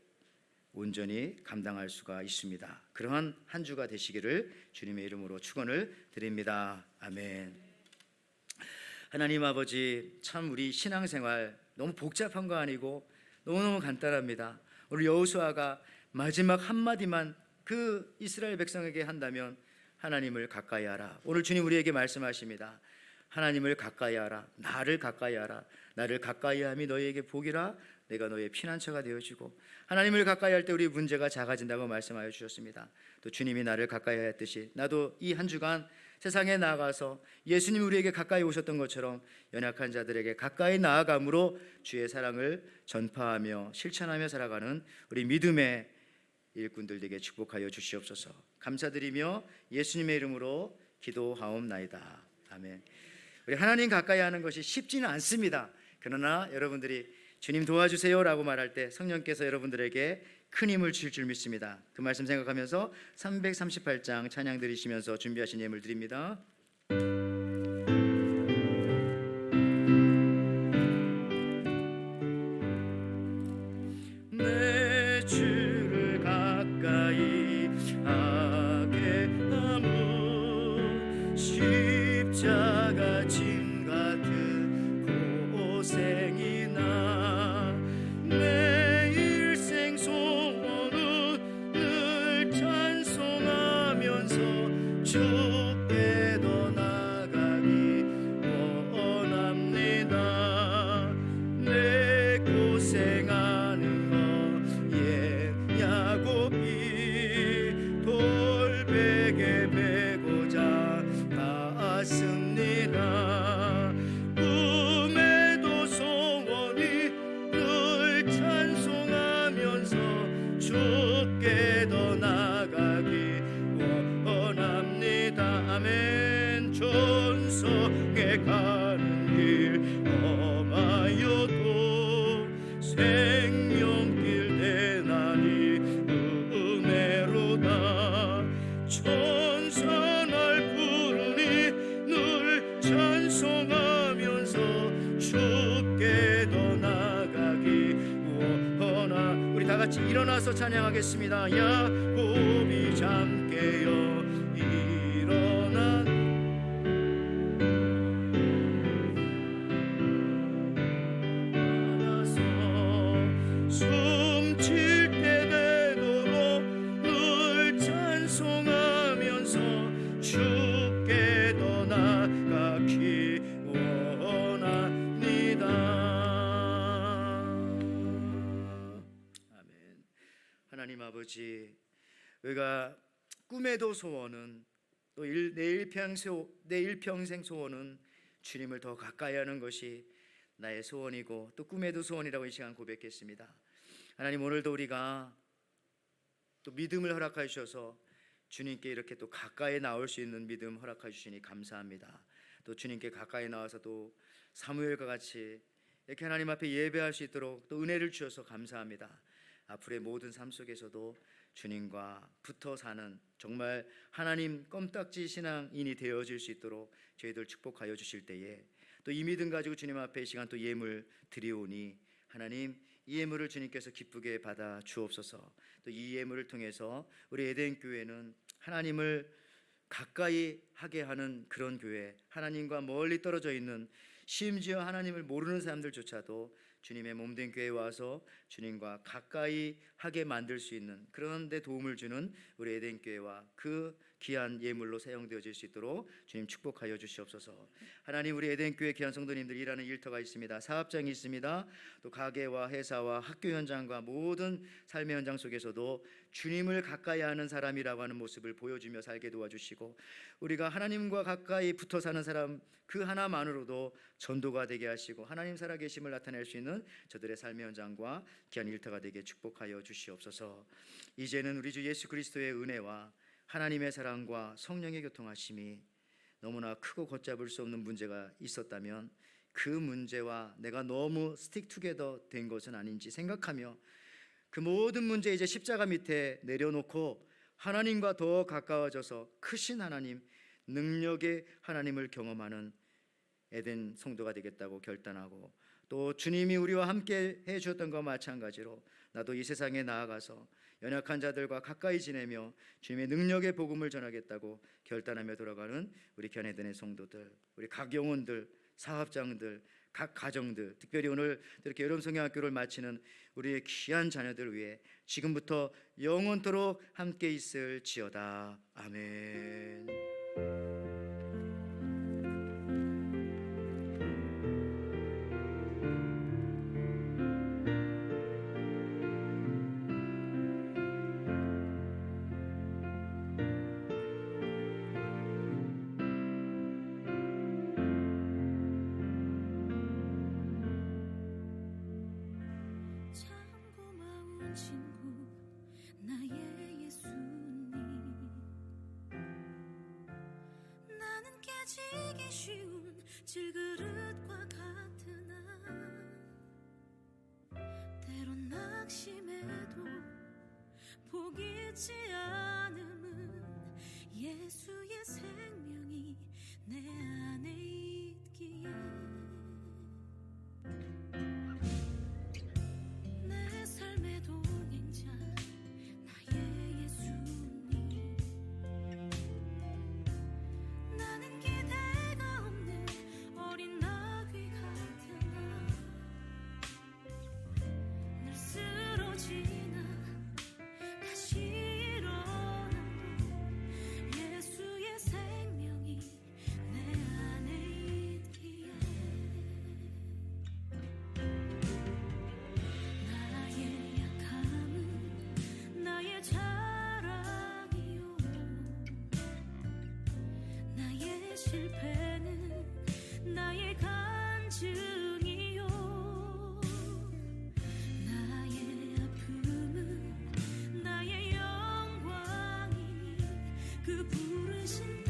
온전히 감당할 수가 있습니다. 그러한 한 주가 되시기를 주님의 이름으로 축원을 드립니다. 아멘. 하나님 아버지, 참 우리 신앙생활 너무 복잡한 거 아니고 너무너무 간단합니다. 오늘 여호수아가 마지막 한마디만 그 이스라엘 백성에게 한다면 하나님을 가까이 하라. 오늘 주님 우리에게 말씀하십니다. 하나님을 가까이 하라. 나를 가까이 하라. 나를 가까이 함이 너희에게 복이라. 내가 너희의 피난처가 되어주고. 하나님을 가까이 할 때 우리 문제가 작아진다고 말씀하여 주셨습니다. 또 주님이 나를 가까이 하였듯이 나도 이 한 주간 세상에 나아가서 예수님 우리에게 가까이 오셨던 것처럼 연약한 자들에게 가까이 나아감으로 주의 사랑을 전파하며 실천하며 살아가는 우리 믿음의 일꾼들 되게 축복하여 주시옵소서. 감사드리며 예수님의 이름으로 기도하옵나이다. 아멘. 우리 하나님 가까이 하는 것이 쉽지는 않습니다. 그러나 여러분들이 주님 도와주세요 라고 말할 때 성령께서 여러분들에게 큰 힘을 주실 줄 믿습니다. 그 말씀 생각하면서 338장 찬양 드리시면서 준비하신 예물 드립니다. 내 주를 가까이 하게 하무 십자가 짐 같은 고생이나 내 일생 소원은 늘 찬송하면서 주께 더 나가기 원합니다. 주에게 베고자 갔습니다. 꿈에도 소원이 늘 찬송하면서 주께 더 나가기 원합니다. 아멘. 전성에 가는 길 험하여도 생명길 대나니 은혜로다. 천사 날 부르니 늘 찬송하면서 주께 더 나가기 원하. 우리 다 같이 일어나서 찬양하겠습니다. 야곱이 잠깨어 일어난 숨쉴 때 되도록 늘 찬송하면서 주께 더 나가기 원합니다. 아멘. 하나님 아버지, 우리가 꿈에도 소원은 또 내 일평생 소원은 주님을 더 가까이 하는 것이 나의 소원이고 또 꿈에도 소원이라고 이 시간 고백했습니다. 하나님, 오늘도 우리가 또 믿음을 허락해 주셔서 주님께 이렇게 또 가까이 나올 수 있는 믿음 허락해 주시니 감사합니다. 또 주님께 가까이 나와서 또 사무엘과 같이 이렇게 하나님 앞에 예배할 수 있도록 또 은혜를 주셔서 감사합니다. 앞으로의 모든 삶 속에서도 주님과 붙어 사는 정말 하나님 껌딱지 신앙인이 되어질 수 있도록 저희들 축복하여 주실 때에 또 이 믿음 가지고 주님 앞에 이 시간 또 예물 드리오니 하나님, 이 예물을 주님께서 기쁘게 받아 주옵소서. 또 이 예물을 통해서 우리 에덴 교회는 하나님을 가까이 하게 하는 그런 교회, 하나님과 멀리 떨어져 있는 심지어 하나님을 모르는 사람들조차도 주님의 몸된 교회에 와서 주님과 가까이 하게 만들 수 있는 그런 데 도움을 주는 우리 에덴 교회와 그 귀한 예물로 사용되어질 수 있도록 주님 축복하여 주시옵소서. 하나님, 우리 에덴 교회 귀한 성도님들 일하는 일터가 있습니다. 사업장이 있습니다. 또 가게와 회사와 학교 현장과 모든 삶의 현장 속에서도 주님을 가까이 하는 사람이라고 하는 모습을 보여주며 살게 도와주시고 우리가 하나님과 가까이 붙어 사는 사람 그 하나만으로도 전도가 되게 하시고 하나님 살아계심을 나타낼 수 있는 저들의 삶의 현장과 귀한 일터가 되게 축복하여 주시옵소서. 이제는 우리 주 예수 그리스도의 은혜와 하나님의 사랑과 성령의 교통하심이 너무나 크고 걷잡을 수 없는 문제가 있었다면 그 문제와 내가 너무 스틱 투게더 된 것은 아닌지 생각하며 그 모든 문제 이제 십자가 밑에 내려놓고 하나님과 더 가까워져서 크신 하나님, 능력의 하나님을 경험하는 에덴 성도가 되겠다고 결단하고 또 주님이 우리와 함께 해주셨던 것과 마찬가지로 나도 이 세상에 나아가서 연약한 자들과 가까이 지내며 주님의 능력의 복음을 전하겠다고 결단하며 돌아가는 우리 견해든의 성도들, 우리 각 영혼들, 사업장들, 각 가정들, 특별히 오늘 이렇게 여름성경학교를 마치는 우리의 귀한 자녀들 위해 지금부터 영원토록 함께 있을지어다. 아멘.
질그릇과 같으나 때론 낙심해도 포기치 않음은 예수의 생명이 내 안에 있기에 내 삶의 동행자 나의 예수님 나는 기대가 없는 어린 나귀 같으나 늘 쓰러지나 다시 일어나도 예수의 생명이 내 실패는 나의 간증이요 나의 아픔은 나의 영광이니 그 부르신